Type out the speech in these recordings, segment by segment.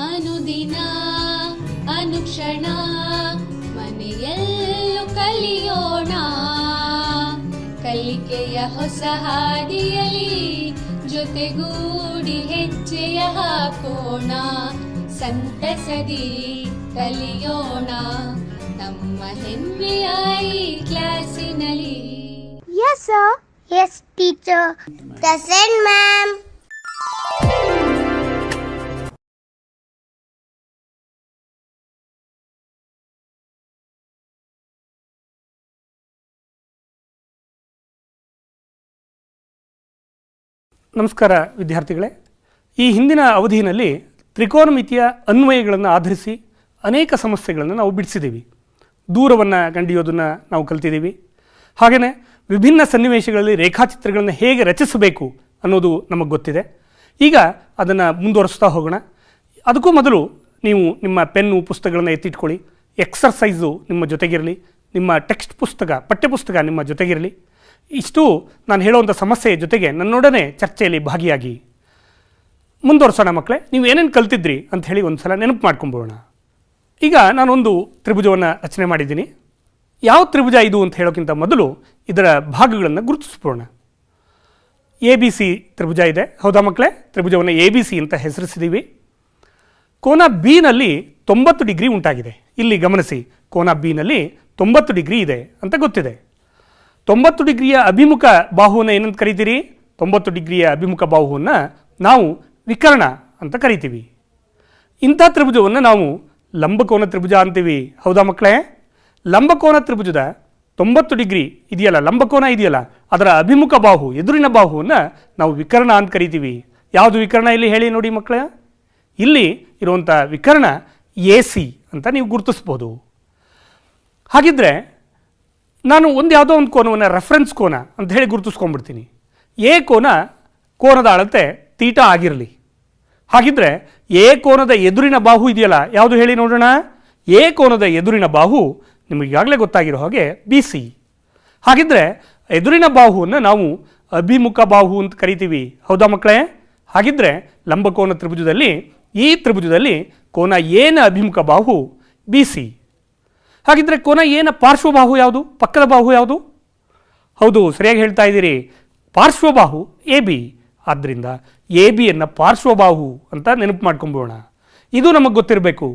ಅನುದಿನ ಅನುಕ್ಷಣ ಮನೆಯಲ್ಲೂ ಕಲಿಯೋಣ, ಕಲಿಕೆಯ ಹೊಸ ಹಾದಿಯಲಿ ಜೊತೆಗೂಡಿ ಹೆಜ್ಜೆಯ ಹಾಕೋಣ, ಸಂತಸದಿ ಕಲಿಯೋಣ ನಮ್ಮ ಹೆಮ್ಮೆಯ ಈ ಕ್ಲಾಸಿನಲ್ಲಿ. Yes sir. Yes teacher. Present ma'am. ನಮಸ್ಕಾರ ವಿದ್ಯಾರ್ಥಿಗಳೇ. ಈ ಹಿಂದಿನ ಅವಧಿಯಲ್ಲಿ ತ್ರಿಕೋನಮಿತಿಯ ಅನ್ವಯಗಳನ್ನು ಆಧರಿಸಿ ಅನೇಕ ಸಮಸ್ಯೆಗಳನ್ನು ನಾವು ಬಿಡಿಸಿದ್ದೀವಿ. ದೂರವನ್ನು ಕಂಡಿಯೋದನ್ನು ನಾವು ಕಲ್ತಿದ್ದೀವಿ. ಹಾಗೆಯೇ ವಿಭಿನ್ನ ಸನ್ನಿವೇಶಗಳಲ್ಲಿ ರೇಖಾಚಿತ್ರಗಳನ್ನು ಹೇಗೆ ರಚಿಸಬೇಕು ಅನ್ನೋದು ನಮಗೆ ಗೊತ್ತಿದೆ. ಈಗ ಅದನ್ನು ಮುಂದುವರಿಸ್ತಾ ಹೋಗೋಣ. ಅದಕ್ಕೂ ಮೊದಲು ನೀವು ನಿಮ್ಮ ಪೆನ್ನು ಪುಸ್ತಕಗಳನ್ನು ಎತ್ತಿಟ್ಕೊಳ್ಳಿ. ಎಕ್ಸರ್ಸೈಸು ನಿಮ್ಮ ಜೊತೆಗಿರಲಿ, ನಿಮ್ಮ ಟೆಕ್ಸ್ಟ್ ಪುಸ್ತಕ ಪಠ್ಯಪುಸ್ತಕ ನಿಮ್ಮ ಜೊತೆಗಿರಲಿ. ಇಷ್ಟು ನಾನು ಹೇಳುವಂಥ ಸಮಸ್ಯೆಯ ಜೊತೆಗೆ ನನ್ನೊಡನೆ ಚರ್ಚೆಯಲ್ಲಿ ಭಾಗಿಯಾಗಿ ಮುಂದುವರಿಸೋಣ. ಮಕ್ಕಳೇ, ನೀವು ಏನೇನು ಕಲ್ತಿದ್ರಿ ಅಂತ ಹೇಳಿ ಒಂದು ಸಲ ನೆನಪು ಮಾಡ್ಕೊಂಬೋಣ. ಈಗ ನಾನೊಂದು ತ್ರಿಭುಜವನ್ನು ರಚನೆ ಮಾಡಿದ್ದೀನಿ. ಯಾವ ತ್ರಿಭುಜ ಇದು ಅಂತ ಹೇಳೋಕ್ಕಿಂತ ಮೊದಲು ಇದರ ಭಾಗಗಳನ್ನು ಗುರುತಿಸ್ಬೋಣ. ABC ತ್ರಿಭುಜ ಇದೆ, ಹೌದಾ ಮಕ್ಕಳೇ? ತ್ರಿಭುಜವನ್ನು ABC ಅಂತ ಹೆಸರಿಸಿದ್ದೀವಿ. ಕೋನ ಬಿನಲ್ಲಿ 90 ಡಿಗ್ರಿ ಉಂಟಾಗಿದೆ. ಇಲ್ಲಿ ಗಮನಿಸಿ, ಕೋನ ಬಿನಲ್ಲಿ 90 ಡಿಗ್ರಿ ಇದೆ ಅಂತ ಗೊತ್ತಿದೆ. 90 ಡಿಗ್ರಿಯ ಅಭಿಮುಖ ಬಾಹುವನ್ನು ಏನಂತ ಕರಿತೀರಿ? 90 ಡಿಗ್ರಿಯ ಅಭಿಮುಖ ಬಾಹುವನ್ನು ನಾವು ವಿಕರ್ಣ ಅಂತ ಕರಿತೀವಿ. ಇಂಥ ತ್ರಿಭುಜವನ್ನು ನಾವು ಲಂಬಕೋನ ತ್ರಿಭುಜ ಅಂತೀವಿ, ಹೌದಾ ಮಕ್ಕಳೇ? ಲಂಬಕೋನ ತ್ರಿಭುಜದ 90 ಡಿಗ್ರಿ ಇದೆಯಲ್ಲ, ಲಂಬಕೋನ ಇದೆಯಲ್ಲ, ಅದರ ಅಭಿಮುಖ ಬಾಹು, ಎದುರಿನ ಬಾಹುವನ್ನು ನಾವು ವಿಕರ್ಣ ಅಂತ ಕರಿತೀವಿ. ಯಾವುದು ವಿಕರ್ಣ ಇಲ್ಲಿ ಹೇಳಿ ನೋಡಿ ಮಕ್ಕಳೇ? ಇಲ್ಲಿ ಇರುವಂಥ ವಿಕರ್ಣ AC ಅಂತ ನೀವು ಗುರುತಿಸ್ಬೋದು. ಹಾಗಿದ್ರೆ ನಾನು ಯಾವುದೋ ಒಂದು ಕೋನವನ್ನು ರೆಫರೆನ್ಸ್ ಕೋನ ಅಂತ ಹೇಳಿ ಗುರುತಿಸ್ಕೊಂಡ್ಬಿಡ್ತೀನಿ. ಎ ಕೋನದ ಅಳತೆ ತೀಟಾ ಆಗಿರಲಿ. ಹಾಗಿದ್ರೆ ಎ ಕೋನದ ಎದುರಿನ ಬಾಹು ಇದೆಯಲ್ಲ, ಯಾವುದು ಹೇಳಿ ನೋಡೋಣ? ಎ ಕೋನದ ಎದುರಿನ ಬಾಹು ನಿಮಗೀಗಾಗಲೇ ಗೊತ್ತಾಗಿರೋ ಹಾಗೆ BC. ಹಾಗಿದ್ರೆ ಎದುರಿನ ಬಾಹುವನ್ನು ನಾವು ಅಭಿಮುಖ ಬಾಹು ಅಂತ ಕರಿತೀವಿ, ಹೌದಾ ಮಕ್ಕಳೇ? ಹಾಗಿದ್ರೆ ಲಂಬಕೋನ ತ್ರಿಭುಜದಲ್ಲಿ, ಈ ತ್ರಿಭುಜದಲ್ಲಿ ಕೋನ ಎನ ಅಭಿಮುಖ ಬಾಹು BC. ಹಾಗಿದ್ರೆ ಕೋನ ಎನ ಪಾರ್ಶ್ವಬಾಹು ಯಾವುದು? ಪಕ್ಕದ ಬಾಹು ಯಾವುದು? ಹೌದು, ಸರಿಯಾಗಿ ಹೇಳ್ತಾ ಇದ್ದೀರಿ, ಪಾರ್ಶ್ವಬಾಹು AB. ಆದ್ದರಿಂದ ABಯನ್ನು ಪಾರ್ಶ್ವಬಾಹು ಅಂತ ನೆನಪು ಮಾಡ್ಕೊಂಬೋಣ. ಇದು ನಮಗೆ ಗೊತ್ತಿರಬೇಕು.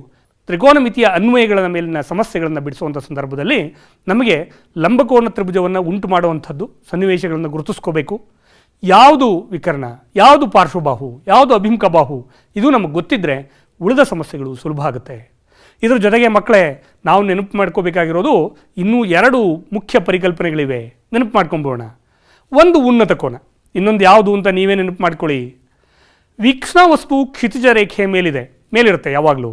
ತ್ರಿಕೋನಮಿತಿಯ ಅನ್ವಯಗಳ ಮೇಲಿನ ಸಮಸ್ಯೆಗಳನ್ನು ಬಿಡಿಸುವಂಥ ಸಂದರ್ಭದಲ್ಲಿ ನಮಗೆ ಲಂಬಕೋನ ತ್ರಿಭುಜವನ್ನು ಉಂಟು ಮಾಡುವಂಥದ್ದು ಸನ್ನಿವೇಶಗಳನ್ನು ಗುರುತಿಸ್ಕೋಬೇಕು. ಯಾವುದು ವಿಕರ್ಣ, ಯಾವುದು ಪಾರ್ಶ್ವಬಾಹು, ಯಾವುದು ಅಭಿಮುಖ ಬಾಹು, ಇದು ನಮಗೆ ಗೊತ್ತಿದ್ದರೆ ಉಳಿದ ಸಮಸ್ಯೆಗಳು ಸುಲಭ ಆಗುತ್ತೆ. ಇದರ ಜೊತೆಗೆ ಮಕ್ಕಳೇ, ನಾವು ನೆನಪು ಮಾಡ್ಕೋಬೇಕಾಗಿರೋದು ಇನ್ನೂ 2 ಮುಖ್ಯ ಪರಿಕಲ್ಪನೆಗಳಿವೆ, ನೆನಪು ಮಾಡ್ಕೊಂಬೋಣ. ಒಂದು ಉನ್ನತ ಕೋನ, ಇನ್ನೊಂದು ಯಾವುದು ಅಂತ ನೀವೇ ನೆನಪು ಮಾಡ್ಕೊಳ್ಳಿ. ವೀಕ್ಷಣಾ ವಸ್ತು ಕ್ಷಿತಿಜ ರೇಖೆಯ ಮೇಲಿರುತ್ತೆ. ಯಾವಾಗಲೂ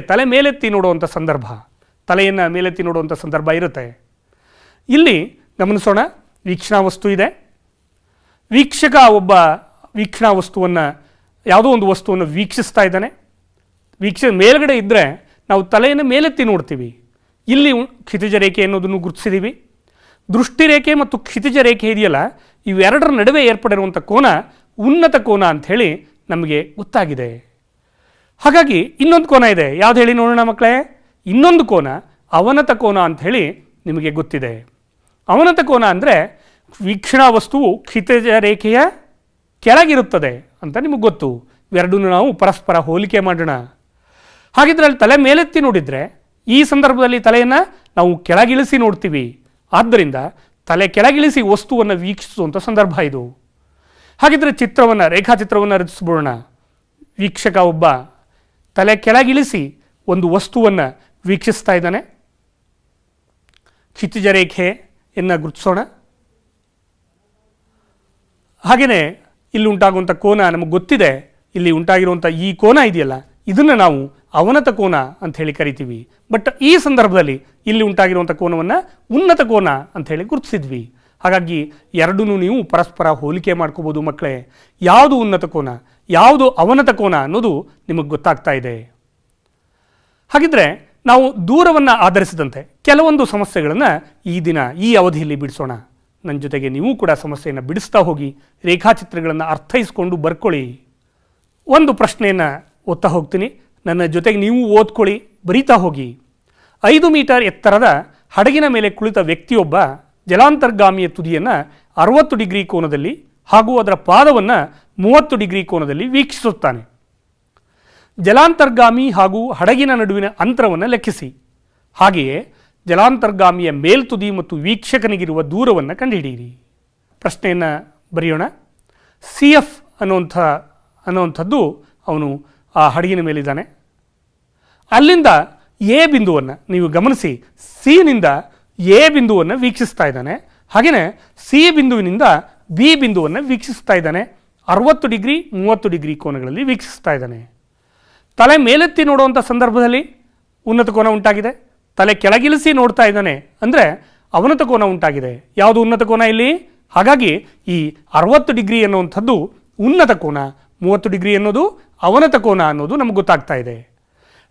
ತಲೆ ಮೇಲೆತ್ತಿ ನೋಡುವಂಥ ಸಂದರ್ಭ, ತಲೆಯನ್ನು ಮೇಲೆತ್ತಿ ನೋಡುವಂಥ ಸಂದರ್ಭ ಇರುತ್ತೆ. ಇಲ್ಲಿ ಗಮನಿಸೋಣ, ವೀಕ್ಷಣಾ ವಸ್ತು ಇದೆ. ವೀಕ್ಷಕ ಒಬ್ಬ ವೀಕ್ಷಣಾ ವಸ್ತುವನ್ನು, ಯಾವುದೋ ಒಂದು ವಸ್ತುವನ್ನು ವೀಕ್ಷಿಸ್ತಾ ಇದ್ದಾನೆ. ಮೇಲ್ಗಡೆ ಇದ್ದರೆ ನಾವು ತಲೆಯನ್ನು ಮೇಲೆತ್ತಿ ನೋಡ್ತೀವಿ. ಇಲ್ಲಿ ಕ್ಷಿತಿಜ ರೇಖೆ ಅನ್ನೋದನ್ನು ಗುರುತಿಸಿದ್ದೀವಿ. ದೃಷ್ಟಿರೇಖೆ ಮತ್ತು ಕ್ಷಿತಿಜ ರೇಖೆ ಇದೆಯಲ್ಲ, ಇವೆರಡರ ನಡುವೆ ಏರ್ಪಡಿರುವಂಥ ಕೋನ ಉನ್ನತ ಕೋನ ಅಂಥೇಳಿ ನಮಗೆ ಗೊತ್ತಾಗಿದೆ. ಹಾಗಾಗಿ ಇನ್ನೊಂದು ಕೋನ ಇದೆ, ಯಾವ್ದು ಹೇಳಿ ನೋಡೋಣ ಮಕ್ಕಳೇ? ಇನ್ನೊಂದು ಕೋನ ಅವನತ ಕೋನ ಅಂಥೇಳಿ ನಿಮಗೆ ಗೊತ್ತಿದೆ. ಅವನತ ಕೋನ ಅಂದರೆ ವೀಕ್ಷಣಾ ವಸ್ತುವು ಕ್ಷಿತಿಜ ರೇಖೆಯ ಕೆಳಗಿರುತ್ತದೆ ಅಂತ ನಿಮಗೆ ಗೊತ್ತು. ಇವೆರಡನ್ನು ನಾವು ಪರಸ್ಪರ ಹೋಲಿಕೆ ಮಾಡೋಣ. ಹಾಗಿದ್ರೆ ಅಲ್ಲಿ ತಲೆ ಮೇಲೆತ್ತಿ ನೋಡಿದರೆ, ಈ ಸಂದರ್ಭದಲ್ಲಿ ತಲೆಯನ್ನು ನಾವು ಕೆಳಗಿಳಿಸಿ ನೋಡ್ತೀವಿ. ಆದ್ದರಿಂದ ತಲೆ ಕೆಳಗಿಳಿಸಿ ವಸ್ತುವನ್ನು ವೀಕ್ಷಿಸುವಂಥ ಸಂದರ್ಭ ಇದು. ಹಾಗಿದ್ರೆ ರೇಖಾಚಿತ್ರವನ್ನು ರಚಿಸ್ಬೋಣ. ವೀಕ್ಷಕ ಒಬ್ಬ ತಲೆ ಕೆಳಗಿಳಿಸಿ ಒಂದು ವಸ್ತುವನ್ನು ವೀಕ್ಷಿಸ್ತಾ ಇದ್ದಾನೆ. ಕ್ಷಿತಿಜ ರೇಖೆಯನ್ನು ಗುರುತಿಸೋಣ. ಹಾಗೆಯೇ ಇಲ್ಲಿ ಉಂಟಾಗುವಂಥ ಕೋನ ನಮಗೆ ಗೊತ್ತಿದೆ. ಇಲ್ಲಿ ಉಂಟಾಗಿರುವಂಥ ಈ ಕೋನ ಇದೆಯಲ್ಲ, ಇದನ್ನು ನಾವು ಅವನತ ಕೋನ ಅಂತ ಹೇಳಿ ಕರಿತೀವಿ. ಬಟ್ ಈ ಸಂದರ್ಭದಲ್ಲಿ ಇಲ್ಲಿ ಉಂಟಾಗಿರುವಂಥ ಕೋನವನ್ನು ಉನ್ನತ ಕೋನ ಅಂತ ಹೇಳಿ ಗುರುತಿಸಿದ್ವಿ. ಹಾಗಾಗಿ ಎರಡನ್ನೂ ನೀವು ಪರಸ್ಪರ ಹೋಲಿಕೆ ಮಾಡ್ಕೋಬೋದು ಮಕ್ಕಳೇ. ಯಾವುದು ಉನ್ನತ ಕೋನ, ಯಾವುದು ಅವನತ ಕೋನ ಅನ್ನೋದು ನಿಮಗೆ ಗೊತ್ತಾಗ್ತಾ ಇದೆ. ಹಾಗಿದ್ರೆ ನಾವು ದೂರವನ್ನು ಆಧರಿಸಿದಂತೆ ಕೆಲವೊಂದು ಸಮಸ್ಯೆಗಳನ್ನು ಈ ಅವಧಿಯಲ್ಲಿ ಬಿಡಿಸೋಣ. ನನ್ನ ಜೊತೆಗೆ ನೀವು ಕೂಡ ಸಮಸ್ಯೆಯನ್ನು ಬಿಡಿಸ್ತಾ ಹೋಗಿ ರೇಖಾಚಿತ್ರಗಳನ್ನು ಅರ್ಥೈಸಿಕೊಂಡು ಬರ್ಕೊಳ್ಳಿ. ಒಂದು ಪ್ರಶ್ನೆಯನ್ನು ಓದ್ತಾ ಹೋಗ್ತೀನಿ, ನನ್ನ ಜೊತೆಗೆ ನೀವು ಓದ್ಕೊಳ್ಳಿ, ಬರೀತಾ ಹೋಗಿ. 5 ಮೀಟರ್ ಎತ್ತರದ ಹಡಗಿನ ಮೇಲೆ ಕುಳಿತ ವ್ಯಕ್ತಿಯೊಬ್ಬ ಜಲಾಂತರ್ಗಾಮಿಯ ತುದಿಯನ್ನು 60 ಡಿಗ್ರಿ ಕೋನದಲ್ಲಿ ಹಾಗೂ ಅದರ ಪಾದವನ್ನು 30 ಡಿಗ್ರಿ ಕೋನದಲ್ಲಿ ವೀಕ್ಷಿಸುತ್ತಾನೆ. ಜಲಾಂತರ್ಗಾಮಿ ಹಾಗೂ ಹಡಗಿನ ನಡುವಿನ ಅಂತರವನ್ನು ಲೆಕ್ಕಿಸಿ. ಹಾಗೆಯೇ ಜಲಾಂತರ್ಗಾಮಿಯ ಮೇಲ್ತುದಿ ಮತ್ತು ವೀಕ್ಷಕನಿಗಿರುವ ದೂರವನ್ನು ಕಂಡುಹಿಡಿಯಿರಿ. ಪ್ರಶ್ನೆಯನ್ನು ಬರೆಯೋಣ. CF ಅನ್ನುವಂಥದ್ದು ಅವನು ಆ ಹಡಗಿನ ಮೇಲಿದ್ದಾನೆ. ಅಲ್ಲಿಂದ ಎ ಬಿಂದುವನ್ನು ನೀವು ಗಮನಿಸಿ, ಸಿನಿಂದ ಎ ಬಿಂದುವನ್ನು ವೀಕ್ಷಿಸ್ತಾ ಇದ್ದಾನೆ. ಹಾಗೆಯೇ ಸಿ ಬಿಂದುವಿನಿಂದ ಬಿ ಬಿಂದುವನ್ನು ವೀಕ್ಷಿಸ್ತಾ ಇದ್ದಾನೆ. 60 ಡಿಗ್ರಿ 30 ಡಿಗ್ರಿ ಕೋನಗಳಲ್ಲಿ ವೀಕ್ಷಿಸ್ತಾ ಇದ್ದಾನೆ. ತಲೆ ಮೇಲೆತ್ತಿ ನೋಡುವಂಥ ಸಂದರ್ಭದಲ್ಲಿ ಉನ್ನತ ಕೋನ ಉಂಟಾಗಿದೆ. ತಲೆ ಕೆಳಗಿಳಿಸಿ ನೋಡ್ತಾ ಇದ್ದಾನೆ ಅಂದರೆ ಅವನತ ಕೋನ ಉಂಟಾಗಿದೆ. ಯಾವುದು ಉನ್ನತ ಕೋನ ಇಲ್ಲಿ? ಹಾಗಾಗಿ ಈ 60 ಡಿಗ್ರಿ ಅನ್ನುವಂಥದ್ದು ಉನ್ನತ ಕೋನ, 30 ಡಿಗ್ರಿ ಅನ್ನೋದು ಅವನತ ಕೋನ ಅನ್ನೋದು ನಮಗೆ ಗೊತ್ತಾಗ್ತಾ ಇದೆ.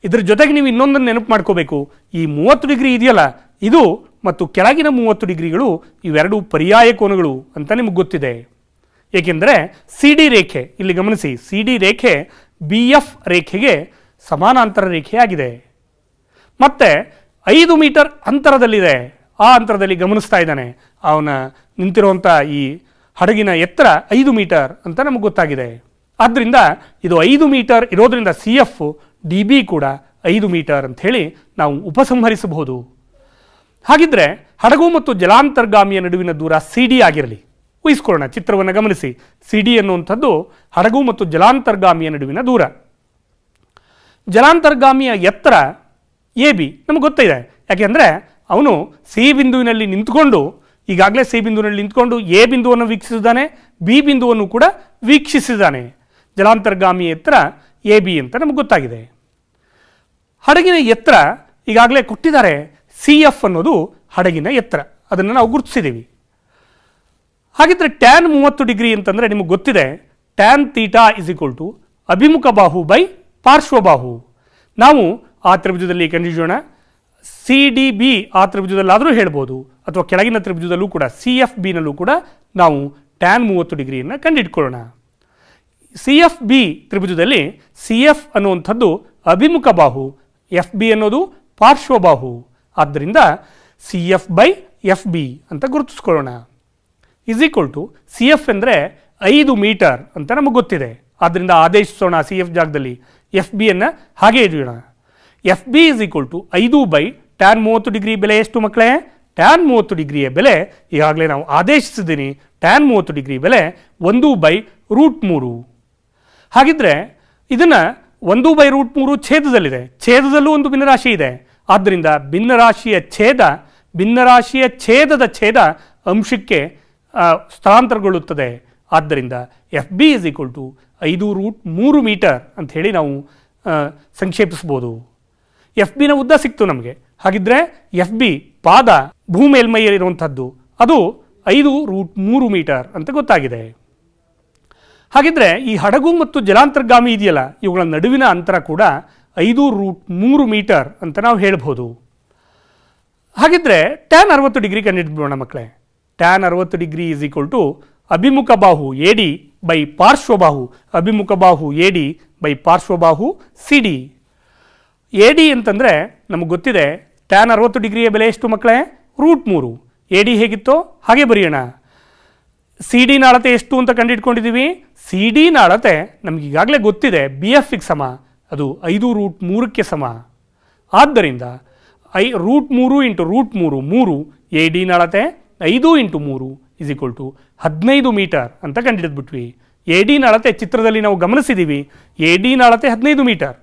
ಇದರ ಜೊತೆಗೆ ನೀವು ಇನ್ನೊಂದನ್ನು ನೆನಪು ಮಾಡ್ಕೋಬೇಕು. ಈ 30 ಡಿಗ್ರಿ ಇದೆಯಲ್ಲ, ಇದು ಮತ್ತು ಕೆಳಗಿನ 30 ಡಿಗ್ರಿಗಳು ಇವೆರಡು ಪರ್ಯಾಯ ಕೋನಗಳು ಅಂತ ನಿಮಗೆ ಗೊತ್ತಿದೆ. ಏಕೆಂದರೆ ಸಿ ಡಿ ರೇಖೆ, ಇಲ್ಲಿ ಗಮನಿಸಿ, ಸಿ ಡಿ ರೇಖೆ ಬಿ ಎಫ್ ರೇಖೆಗೆ ಸಮಾನಾಂತರ ರೇಖೆಯಾಗಿದೆ. ಮತ್ತು 5 ಮೀಟರ್ ಅಂತರದಲ್ಲಿದೆ. ಆ ಅಂತರದಲ್ಲಿ ಗಮನಿಸ್ತಾ ಇದ್ದಾನೆ. ಅವನ ನಿಂತಿರುವಂಥ ಈ ಹಡಗಿನ ಎತ್ತರ 5 ಮೀಟರ್ ಅಂತ ನಮಗೆ ಗೊತ್ತಾಗಿದೆ. ಆದ್ದರಿಂದ ಇದು 5 ಮೀಟರ್ ಇರೋದರಿಂದ ಸಿ ಎಫ್ ಡಿ ಬಿ ಕೂಡ 5 ಮೀಟರ್ ಅಂಥೇಳಿ ನಾವು ಉಪಸಂಹರಿಸಬಹುದು. ಹಾಗಿದ್ರೆ ಹಡಗು ಮತ್ತು ಜಲಾಂತರ್ಗಾಮಿಯ ನಡುವಿನ ದೂರ ಸಿ ಡಿ ಆಗಿರಲಿ. ಊಹಿಸ್ಕೊಳ್ಳೋಣ, ಚಿತ್ರವನ್ನು ಗಮನಿಸಿ. ಸಿ ಡಿ ಅನ್ನುವಂಥದ್ದು ಹಡಗು ಮತ್ತು ಜಲಾಂತರ್ಗಾಮಿಯ ನಡುವಿನ ದೂರ. ಜಲಾಂತರ್ಗಾಮಿಯ ಎತ್ತರ ಎ ಬಿ ನಮಗೆ ಗೊತ್ತಿದೆ. ಯಾಕೆಂದರೆ ಅವನು ಸಿ ಬಿಂದುವಿನಲ್ಲಿ ನಿಂತ್ಕೊಂಡು, ಈಗಾಗಲೇ ಸಿ ಬಿಂದುವಿನಲ್ಲಿ ನಿಂತ್ಕೊಂಡು ಎ ಬಿಂದುವನ್ನು ವೀಕ್ಷಿಸಿದ್ದಾನೆ, ಬಿ ಬಿಂದುವನ್ನು ಕೂಡ ವೀಕ್ಷಿಸಿದ್ದಾನೆ. ಜಲಾಂತರ್ಗಾಮಿಯ ಎತ್ತರ ಎ ಬಿ ಅಂತ ನಮಗೆ ಗೊತ್ತಾಗಿದೆ. ಹಡಗಿನ ಎತ್ತರ ಈಗಾಗಲೇ ಕೊಟ್ಟಿದ್ದಾರೆ. ಸಿ ಎಫ್ ಅನ್ನೋದು ಹಡಗಿನ ಎತ್ತರ, ಅದನ್ನು ನಾವು ಗುರುತಿಸಿದ್ದೀವಿ. ಹಾಗಿದ್ರೆ ಟ್ಯಾನ್ 30 ಡಿಗ್ರಿ ಅಂತಂದರೆ ನಿಮಗೆ ಗೊತ್ತಿದೆ, tan theta is equal to ಅಭಿಮುಖ ಬಾಹು ಬೈ ಪಾರ್ಶ್ವಬಾಹು. ನಾವು ಆ ತ್ರಿಭುಜದಲ್ಲಿ ಕಂಡುಹಿಡಿಯೋಣ. ಸಿ ಡಿ ಬಿ ಆ ತ್ರಿಭುಜದಲ್ಲಾದರೂ ಹೇಳ್ಬೋದು, ಅಥವಾ ಕೆಳಗಿನ ತ್ರಿಭುಜದಲ್ಲೂ ಕೂಡ ಸಿ ಎಫ್ ಬಿನಲ್ಲೂ ಕೂಡ ನಾವು ಟ್ಯಾನ್ 30 ಡಿಗ್ರಿಯನ್ನು ಕಂಡುಹಿಡ್ಕೊಳ್ಳೋಣ. ಸಿ ಎಫ್ ಬಿ ತ್ರಿಭುಜದಲ್ಲಿ ಸಿ ಎಫ್ ಅನ್ನುವಂಥದ್ದು ಅಭಿಮುಖ ಬಾಹು, ಎಫ್ ಬಿ ಅನ್ನೋದು ಪಾರ್ಶ್ವಬಾಹು. ಆದ್ದರಿಂದ C F by F B ಅಂತ ಗುರುತಿಸ್ಕೊಳ್ಳೋಣ. Is equal to C F ಅಂದರೆ 5 ಮೀಟರ್ ಅಂತ ನಮಗೆ ಗೊತ್ತಿದೆ. ಆದ್ದರಿಂದ ಆದೇಶಿಸೋಣ ಸಿ ಎಫ್ ಜಾಗದಲ್ಲಿ ಎಫ್ ಬಿಯನ್ನು ಹಾಗೆ ಇಡೋಣ. F B is equal to 5 by tan 30 degree ಬೆಲೆ ಎಷ್ಟು ಮಕ್ಕಳೇ? ಟ್ಯಾನ್ 30 ಡಿಗ್ರಿಯ ಬೆಲೆ ಈಗಾಗಲೇ ನಾವು ಆದೇಶಿಸಿದ್ದೀನಿ. ಟ್ಯಾನ್ 30 ಡಿಗ್ರಿ ಬೆಲೆ 1/√3. ಹಾಗಿದ್ರೆ ಇದನ್ನು 1/√3 ಛೇದದಲ್ಲಿದೆ. ಛೇದದಲ್ಲೂ ಒಂದು ಭಿನ್ನರಾಶಿ ಇದೆ. ಆದ್ದರಿಂದ ಭಿನ್ನರಾಶಿಯ ಛೇದದ ಛೇದ ಅಂಶಕ್ಕೆ ಸ್ಥಳಾಂತರಗೊಳ್ಳುತ್ತದೆ. ಆದ್ದರಿಂದ F B is equal to 5√3 metre ಅಂಥೇಳಿ ನಾವು ಸಂಕ್ಷೇಪಿಸ್ಬೋದು. ಎಫ್ ಬಿನ ಉದ್ದ ಸಿಕ್ತು ನಮಗೆ. ಹಾಗಿದ್ರೆ ಎಫ್ ಬಿ ಪಾದ ಭೂಮೇಲ್ಮೈಯಲ್ಲಿರುವಂಥದ್ದು ಅದು 5√3 ಮೀಟರ್ ಅಂತ ಗೊತ್ತಾಗಿದೆ. ಹಾಗಿದ್ರೆ ಈ ಹಡಗು ಮತ್ತು ಜಲಾಂತರ್ಗಾಮಿ ಇದೆಯಲ್ಲ, ಇವುಗಳ ನಡುವಿನ ಅಂತರ ಕೂಡ 5√3 ಮೀಟರ್ ಅಂತ ನಾವು ಹೇಳ್ಬೋದು. ಹಾಗಿದ್ರೆ ಟ್ಯಾನ್ 60 ಡಿಗ್ರಿ ಕಂಡುಹಿಡಿದ್ಬಿಡೋಣ ಮಕ್ಕಳೇ. Tan 60 degree is equal to ಅಭಿಮುಖ ಬಾಹು ಎ ಡಿ ಬೈ ಪಾರ್ಶ್ವಬಾಹು, ಅಭಿಮುಖ ಬಾಹು ಎ ಡಿ ಬೈ ಪಾರ್ಶ್ವಬಾಹು ಸಿ ಡಿ. ಎ ಡಿ ಅಂತಂದರೆ ನಮಗೆ ಗೊತ್ತಿದೆ, ಟ್ಯಾನ್ 60 ಡಿಗ್ರಿಯ ಬೆಲೆ ಎಷ್ಟು ಮಕ್ಕಳೇ? √3. ಎ ಡಿ ಹೇಗಿತ್ತೋ ಹಾಗೆ ಬರೆಯೋಣ. ಸಿ ಡಿನ ಅಳತೆ ಎಷ್ಟು ಅಂತ ಕಂಡುಹಿಡ್ಕೊಂಡಿದ್ದೀವಿ. ಸಿ ಡಿನ ಅಳತೆ ನಮ್ಗೆ ಈಗಾಗಲೇ ಗೊತ್ತಿದೆ, ಬಿ ಎಫ್ ಗೆ ಸಮ, ಅದು 5√3ಕ್ಕೆ ಸಮ. ಆದ್ದರಿಂದ √3 ಇಂಟು √3 3. ಎ ಡಿನ ಅಳತೆ 5 into 3 is equal to 15 metre ಅಂತ ಕಂಡುಹಿಡಿದ್ಬಿಟ್ವಿ. ಎ ಡಿನ ಅಳತೆ ಚಿತ್ರದಲ್ಲಿ ನಾವು ಗಮನಿಸಿದ್ದೀವಿ. ಎ ಡಿನ ಅಳತೆ 15 ಮೀಟರ್,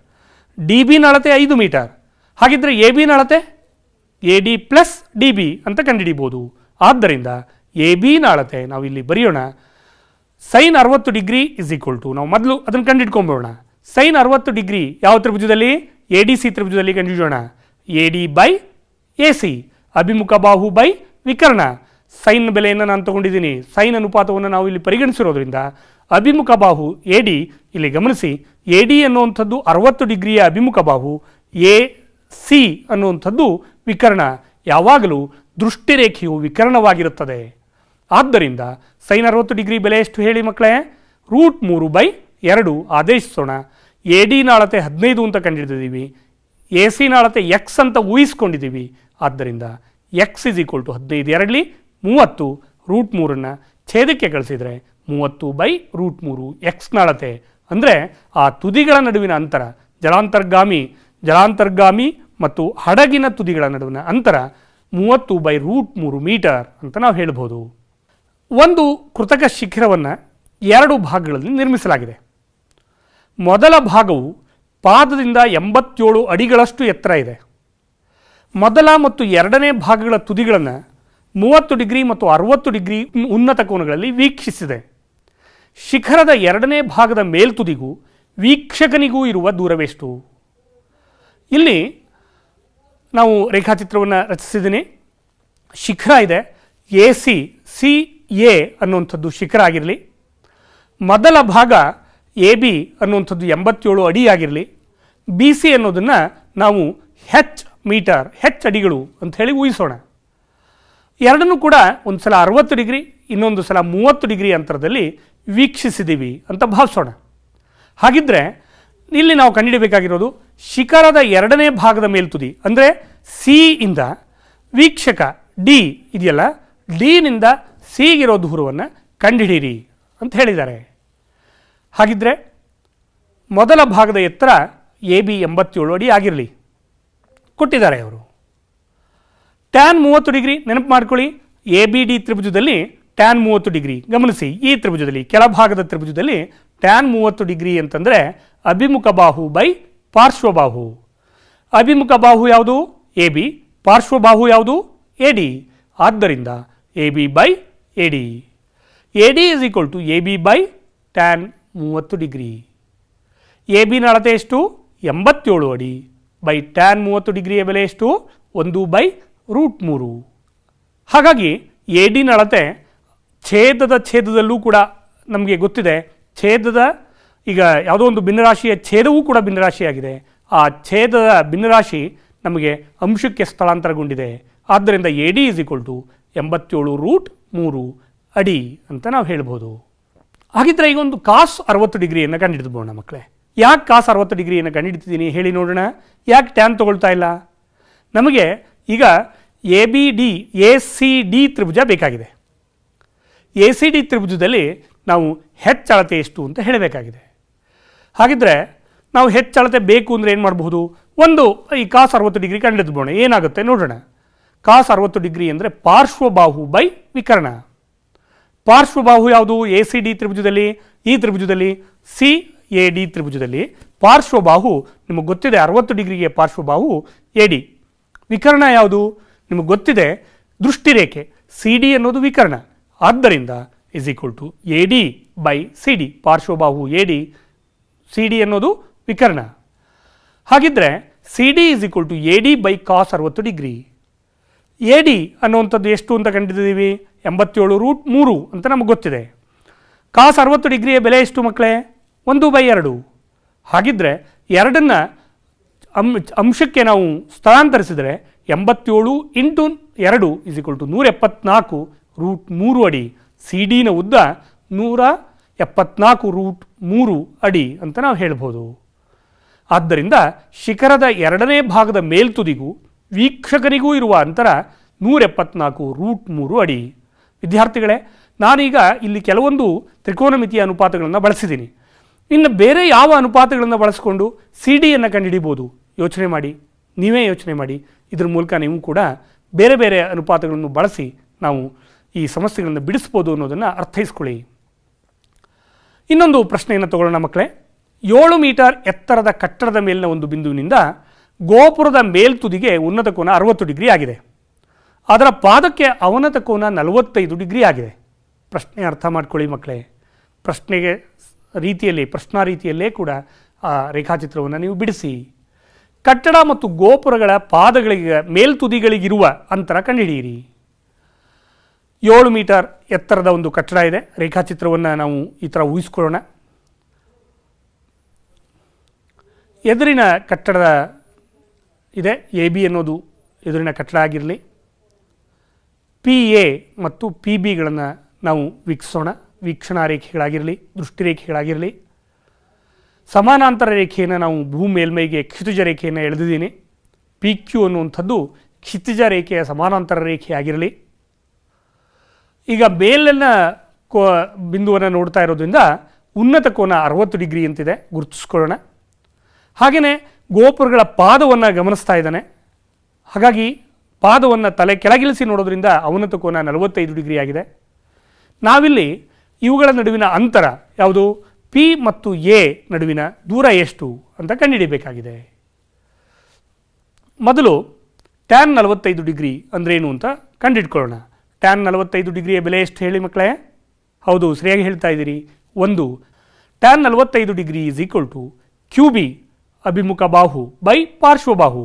ಡಿ ಬಿನ ಅಳತೆ 5 ಮೀಟರ್. ಹಾಗಿದ್ರೆ ಎ ಬಿನ ಅಳತೆ A D plus D B ಅಂತ ಕಂಡುಹಿಡಿಬೋದು. ಆದ್ದರಿಂದ ಎ ಬಿನ ಅಳತೆ ನಾವು ಇಲ್ಲಿ ಬರೆಯೋಣ. Sine 60 degree is equal to, ನಾವು ಮೊದಲು ಅದನ್ನು ಕಂಡುಹಿಡ್ಕೊಂಬೋಣ. ಸೈನ್ 60 ಡಿಗ್ರಿ ಯಾವ ತ್ರಿಭುಜದಲ್ಲಿ? ಎ ಡಿ ಸಿ ತ್ರಿಭುಜದಲ್ಲಿ ಕಂಡುಹಿಡಿಯೋಣ. A D by A C, ಅಭಿಮುಖ ಬಾಹು ಬೈ ವಿಕರ್ಣ. ಸೈನ್ ಬೆಲೆಯನ್ನು ನಾನು ತಗೊಂಡಿದ್ದೀನಿ. ಸೈನ್ ಅನುಪಾತವನ್ನು ನಾವು ಇಲ್ಲಿ ಪರಿಗಣಿಸಿರೋದ್ರಿಂದ ಅಭಿಮುಖ ಬಾಹು ಎ ಡಿ, ಇಲ್ಲಿ ಗಮನಿಸಿ, ಎ ಡಿ ಅನ್ನುವಂಥದ್ದು 60 ಡಿಗ್ರಿಯ ಅಭಿಮುಖ ಬಾಹು, ಎ ಸಿ ಅನ್ನುವಂಥದ್ದು ವಿಕರ್ಣ. ಯಾವಾಗಲೂ ದೃಷ್ಟಿರೇಖೆಯು ವಿಕರ್ಣವಾಗಿರುತ್ತದೆ. ಆದ್ದರಿಂದ ಸೈನ್ 60 ಡಿಗ್ರಿ ಬೆಲೆ ಎಷ್ಟು ಹೇಳಿ ಮಕ್ಕಳೇ? √3/2 ಆದೇಶಿಸೋಣ. ಎ ಡಿನ ಅಳತೆ 15 ಅಂತ ಕಂಡುಹಿಡಿದಿದ್ದೀವಿ, ಎ ಸಿನ ಅಳತೆ ಎಕ್ಸ್ ಅಂತ ಊಹಿಸ್ಕೊಂಡಿದ್ದೀವಿ. ಆದ್ದರಿಂದ ಎಕ್ಸ್ ಇಸ್ ಈಕ್ವಲ್ ಟು 15 ಎರಡಲಿ 30 √3 ಛೇದಕ್ಕೆ ಕಳಿಸಿದರೆ 30/√3 ಎಕ್ಸ್ನ ಅಳತೆ. ಅಂದರೆ ಆ ತುದಿಗಳ ನಡುವಿನ ಅಂತರ, ಜಲಾಂತರ್ಗಾಮಿ ಮತ್ತು ಹಡಗಿನ ತುದಿಗಳ ನಡುವಿನ ಅಂತರ 30/√3 ಮೀಟರ್ ಅಂತ ನಾವು ಹೇಳ್ಬೋದು. ಒಂದು ಕೃತಕ ಶಿಖರವನ್ನು 2 ಭಾಗಗಳಲ್ಲಿ ನಿರ್ಮಿಸಲಾಗಿದೆ. ಮೊದಲ ಭಾಗವು ಪಾದದಿಂದ 87 ಅಡಿಗಳಷ್ಟು ಎತ್ತರ ಇದೆ. ಮೊದಲ ಮತ್ತು ಎರಡನೇ ಭಾಗಗಳ ತುದಿಗಳನ್ನು 30 ಡಿಗ್ರಿ ಮತ್ತು 60 ಡಿಗ್ರಿ ಉನ್ನತ ಕೋನಗಳಲ್ಲಿ ವೀಕ್ಷಿಸಿದೆ. ಶಿಖರದ ಎರಡನೇ ಭಾಗದ ಮೇಲ್ತುದಿಗೂ ವೀಕ್ಷಕನಿಗೂ ಇರುವ ದೂರವೆಷ್ಟು? ಇಲ್ಲಿ ನಾವು ರೇಖಾಚಿತ್ರವನ್ನು ರಚಿಸಿದ್ದೀನಿ. ಶಿಖರ ಇದೆ, ಸಿ ಎ ಅನ್ನುವಂಥದ್ದು ಶಿಖರ ಆಗಿರಲಿ. ಮೊದಲ ಭಾಗ ಎ ಬಿ ಅನ್ನುವಂಥದ್ದು 87 ಅಡಿ ಆಗಿರಲಿ. ಬಿ ಸಿ ಅನ್ನೋದನ್ನು ನಾವು ಮೀಟರ್ ಅಡಿಗಳು ಅಂತ ಹೇಳಿ ಊಹಿಸೋಣ. ಎರಡನ್ನೂ ಕೂಡ ಒಂದು ಸಲ 60 ಡಿಗ್ರಿ, ಇನ್ನೊಂದು ಸಲ 30 ಡಿಗ್ರಿ ಅಂತರದಲ್ಲಿ ವೀಕ್ಷಿಸಿದ್ದೀವಿ ಅಂತ ಭಾವಿಸೋಣ. ಹಾಗಿದ್ದರೆ ಇಲ್ಲಿ ನಾವು ಕಂಡುಹಿಡಬೇಕಾಗಿರೋದು ಶಿಖರದ ಎರಡನೇ ಭಾಗದ ಮೇಲ್ತುದಿ ಅಂದರೆ ಸಿ ಇಂದ ವೀಕ್ಷಕ ಡಿ ಇದೆಯಲ್ಲ, ಡಿನಿಂದ ಸಿಗಿರೋ ದೂರವನ್ನು ಕಂಡುಹಿಡಿಯಿರಿ ಅಂತ ಹೇಳಿದ್ದಾರೆ. ಹಾಗಿದ್ದರೆ ಮೊದಲ ಭಾಗದ ಎತ್ತರ ಎ ಬಿ 87 ಅಡಿ ಆಗಿರಲಿ, ಕೊಟ್ಟಿದ್ದಾರೆ ಅವರು. ಟ್ಯಾನ್ 30 ಡಿಗ್ರಿ ನೆನಪು ಮಾಡ್ಕೊಳ್ಳಿ. ಎ ಬಿ ಡಿ ತ್ರಿಭುಜದಲ್ಲಿ ಟ್ಯಾನ್ 30 ಡಿಗ್ರಿ. ಗಮನಿಸಿ, ಈ ತ್ರಿಭುಜದಲ್ಲಿ ಕೆಳಭಾಗದ ತ್ರಿಭುಜದಲ್ಲಿ ಟ್ಯಾನ್ 30 ಡಿಗ್ರಿ ಅಂತಂದರೆ ಅಭಿಮುಖ ಬಾಹು ಬೈ ಪಾರ್ಶ್ವಬಾಹು. ಅಭಿಮುಖ ಬಾಹು ಯಾವುದು? A B. ಪಾರ್ಶ್ವಬಾಹು ಯಾವುದು? A D. ಆದ್ದರಿಂದ A B by A D. A D is equal to A B by tan 30 degree. A ಬಿನ ಅಳತೆ ಎಷ್ಟು? 87 ಅಡಿ ಬೈ ಟ್ಯಾನ್ 30 ಡಿಗ್ರಿಯ ಬೆಲೆ ಎಷ್ಟು? 1/√3. ಹಾಗಾಗಿ ಎ ಡಿನ ಅಳತೆ ಛೇದದಲ್ಲೂ ಕೂಡ ನಮಗೆ ಗೊತ್ತಿದೆ. ಈಗ ಯಾವುದೋ ಒಂದು ಭಿನ್ನರಾಶಿಯ ಛೇದವೂ ಕೂಡ ಭಿನ್ನರಾಶಿಯಾಗಿದೆ. ಆ ಛೇದದ ಭಿನ್ನರಾಶಿ ನಮಗೆ ಅಂಶಕ್ಕೆ ಸ್ಥಳಾಂತರಗೊಂಡಿದೆ. ಆದ್ದರಿಂದ A D is equal to 87√3 ಅಡಿ ಅಂತ ನಾವು ಹೇಳ್ಬೋದು. ಹಾಗಿದ್ರೆ ಈಗ ಒಂದು ಕಾಸ್ 60 ಡಿಗ್ರಿಯನ್ನು ಕಂಡುಹಿಡಿದ್ಬೋಣ ಮಕ್ಕಳೇ. ಯಾಕೆ ಕಾಸ್ 60 ಡಿಗ್ರಿಯನ್ನು ಕಂಡುಹಿಡ್ತಿದ್ದೀನಿ ಹೇಳಿ ನೋಡೋಣ. ಯಾಕೆ ಟ್ಯಾನ್ ತೊಗೊಳ್ತಾ ಇಲ್ಲ? ನಮಗೆ ಈಗ ಎ ಸಿ ಡಿ ತ್ರಿಭುಜ ಬೇಕಾಗಿದೆ. ಎ ಸಿ ಡಿ ತ್ರಿಭುಜದಲ್ಲಿ ನಾವು ಅಳತೆ ಎಷ್ಟು ಅಂತ ಹೇಳಬೇಕಾಗಿದೆ. ಹಾಗಿದ್ರೆ ನಾವು ಅಳತೆ ಬೇಕು ಅಂದರೆ ಏನು ಮಾಡಬಹುದು? ಒಂದು ಈ ಕಾಸ್ 60 ಡಿಗ್ರಿ ಕಂಡುಹಿಡಿದ್ಬೋಣ. ಏನಾಗುತ್ತೆ ನೋಡೋಣ. ಕಾಸ್ 60 ಡಿಗ್ರಿ ಅಂದರೆ ಪಾರ್ಶ್ವಬಾಹು ಬೈ ವಿಕರ್ಣ. ಪಾರ್ಶ್ವಬಾಹು ಯಾವುದು? ಎ ಸಿ ಡಿ ತ್ರಿಭುಜದಲ್ಲಿ, ಈ ತ್ರಿಭುಜದಲ್ಲಿ ಸಿ ಎ ಡಿ ತ್ರಿಭುಜದಲ್ಲಿ ಪಾರ್ಶ್ವಬಾಹು ನಿಮಗೆ ಗೊತ್ತಿದೆ 60 ಡಿಗ್ರಿಗೆ ಪಾರ್ಶ್ವಬಾಹು ಎ ಡಿ. ವಿಕರ್ಣ ಯಾವುದು? ನಿಮಗೆ ಗೊತ್ತಿದೆ ದೃಷ್ಟಿರೇಖೆ ಸಿ ಡಿ ಅನ್ನೋದು ವಿಕರ್ಣ. ಆದ್ದರಿಂದ is equal to A D by C D. ಪಾರ್ಶ್ವಬಾಹು ಎ ಡಿ, ಸಿ ಡಿ ಅನ್ನೋದು ವಿಕರ್ಣ. ಹಾಗಿದ್ರೆ C D is equal to A D by cos 60 degree. A D ಅನ್ನುವಂಥದ್ದು ಎಷ್ಟು ಅಂತ ಕಂಡಿದ್ದೀವಿ? 87√3 ಅಂತ ನಮಗೆ ಗೊತ್ತಿದೆ. ಕಾಸ್ 60 ಡಿಗ್ರಿಯ ಬೆಲೆ ಎಷ್ಟು ಮಕ್ಕಳೇ? 1/2. ಹಾಗಿದ್ರೆ ಎರಡನ್ನು ಅಂಶಕ್ಕೆ ನಾವು ಸ್ಥಳಾಂತರಿಸಿದರೆ 87 ಇಂಟು 2 ಇಸ್ ಈಕ್ವಲ್ ಟು 174√3 ಅಡಿ. ಸಿ ಡಿನ ಉದ್ದ 174√3 ಅಡಿ ಅಂತ ನಾವು ಹೇಳ್ಬೋದು. ಆದ್ದರಿಂದ ಶಿಖರದ ಎರಡನೇ ಭಾಗದ ಮೇಲ್ತುದಿಗೂ ವೀಕ್ಷಕನಿಗೂ ಇರುವ ಅಂತರ 174√3 ಅಡಿ. ವಿದ್ಯಾರ್ಥಿಗಳೇ, ನಾನೀಗ ಇಲ್ಲಿ ಕೆಲವೊಂದು ತ್ರಿಕೋನಮಿತಿಯ ಅನುಪಾತಗಳನ್ನು ಬಳಸಿದ್ದೀನಿ. ಇನ್ನು ಬೇರೆ ಯಾವ ಅನುಪಾತಗಳನ್ನು ಬಳಸಿಕೊಂಡು ಸಿ ಡಿಯನ್ನು ಕಂಡುಹಿಡಿಬೋದು? ಯೋಚನೆ ಮಾಡಿ, ನೀವೇ ಯೋಚನೆ ಮಾಡಿ. ಇದ್ರ ಮೂಲಕ ನೀವು ಕೂಡ ಬೇರೆ ಬೇರೆ ಅನುಪಾತಗಳನ್ನು ಬಳಸಿ ನಾವು ಈ ಸಮಸ್ಯೆಗಳನ್ನು ಬಿಡಿಸ್ಬೋದು ಅನ್ನೋದನ್ನು ಅರ್ಥೈಸ್ಕೊಳ್ಳಿ. ಇನ್ನೊಂದು ಪ್ರಶ್ನೆಯನ್ನು ತಗೊಳ್ಳೋಣ ಮಕ್ಕಳೇ. 7 ಮೀಟರ್ ಎತ್ತರದ ಕಟ್ಟಡದ ಮೇಲಿನ ಒಂದು ಬಿಂದುವಿನಿಂದ ಗೋಪುರದ ಮೇಲ್ತುದಿಗೆ ಉನ್ನತ ಕೋನ 60 ಡಿಗ್ರಿ ಆಗಿದೆ. ಅದರ ಪಾದಕ್ಕೆ ಅವನತ ಕೋನ 45 ಡಿಗ್ರಿ ಆಗಿದೆ. ಪ್ರಶ್ನೆ ಅರ್ಥ ಮಾಡ್ಕೊಳ್ಳಿ ಮಕ್ಕಳೇ. ಪ್ರಶ್ನಾ ರೀತಿಯಲ್ಲೇ ಕೂಡ ಆ ರೇಖಾಚಿತ್ರವನ್ನು ನೀವು ಬಿಡಿಸಿ. ಕಟ್ಟಡ ಮತ್ತು ಗೋಪುರಗಳ ಪಾದಗಳಿಗೆ ಮೇಲ್ತುದಿಗಳಿಗಿರುವ ಅಂತರ ಕಂಡುಹಿಡಿಯಿರಿ. 7 ಮೀಟರ್ ಎತ್ತರದ ಒಂದು ಕಟ್ಟಡ ಇದೆ. ರೇಖಾಚಿತ್ರವನ್ನು ನಾವು ಈ ಥರ ಊಹಿಸ್ಕೊಳ್ಳೋಣ. ಎದುರಿನ ಕಟ್ಟಡದ ಇದೆ, ಎ ಬಿ ಅನ್ನೋದು ಎದುರಿನ ಕಟ್ಟಡ ಆಗಿರಲಿ. ಪಿ ಎ ಮತ್ತು ಪಿ ಬಿಗಳನ್ನು ನಾವು ವೀಕ್ಷಿಸೋಣ. ವೀಕ್ಷಣಾ ರೇಖೆಗಳಾಗಿರಲಿ, ದೃಷ್ಟಿರೇಖೆಗಳಾಗಿರಲಿ. ಸಮಾನಾಂತರ ರೇಖೆಯನ್ನು ನಾವು ಭೂಮಿ ಮೇಲ್ಮೈಗೆ ಕ್ಷಿತಿಜ ರೇಖೆಯನ್ನು ಎಳೆದಿದ್ದೀನಿ. ಪಿ ಕ್ಯೂ ಅನ್ನುವಂಥದ್ದು ಕ್ಷಿತಿಜ ರೇಖೆಯ ಸಮಾನಾಂತರ ರೇಖೆಯಾಗಿರಲಿ. ಈಗ ಮೇಲಿನ ಬಿಂದುವನ್ನು ನೋಡ್ತಾ ಇರೋದ್ರಿಂದ ಉನ್ನತ ಕೋನ 60 ಡಿಗ್ರಿ ಅಂತಿದೆ, ಗುರುತಿಸ್ಕೊಳ್ಳೋಣ. ಹಾಗೆಯೇ ಗೋಪುರಗಳ ಪಾದವನ್ನು ಗಮನಿಸ್ತಾ ಇದ್ದಾನೆ. ಹಾಗಾಗಿ ಪಾದವನ್ನು ತಲೆ ಕೆಳಗಿಳಿಸಿ ನೋಡೋದ್ರಿಂದ ಅವನತ ಕೋನ 45 ಡಿಗ್ರಿ ಆಗಿದೆ. ನಾವಿಲ್ಲಿ ಇವುಗಳ ನಡುವಿನ ಅಂತರ ಯಾವುದು, ಪಿ ಮತ್ತು ಎ ನಡುವಿನ ದೂರ ಎಷ್ಟು ಅಂತ ಕಂಡುಹಿಡಿಯಬೇಕಾಗಿದೆ. ಮೊದಲು ಟ್ಯಾನ್ 45 ಡಿಗ್ರಿ ಅಂದ್ರೇನು ಅಂತ ಕಂಡುಹಿಡ್ಕೊಳ್ಳೋಣ. ಟ್ಯಾನ್ 45 ಡಿಗ್ರಿಯ ಬೆಲೆ ಎಷ್ಟು ಹೇಳಿ ಮಕ್ಕಳೇ? ಹೌದು, ಸರಿಯಾಗಿ ಹೇಳ್ತಾ ಇದ್ದೀರಿ. 1 tan 45 degree is equal to Q B ಅಭಿಮುಖ ಬಾಹು ಬೈ ಪಾರ್ಶ್ವಬಾಹು.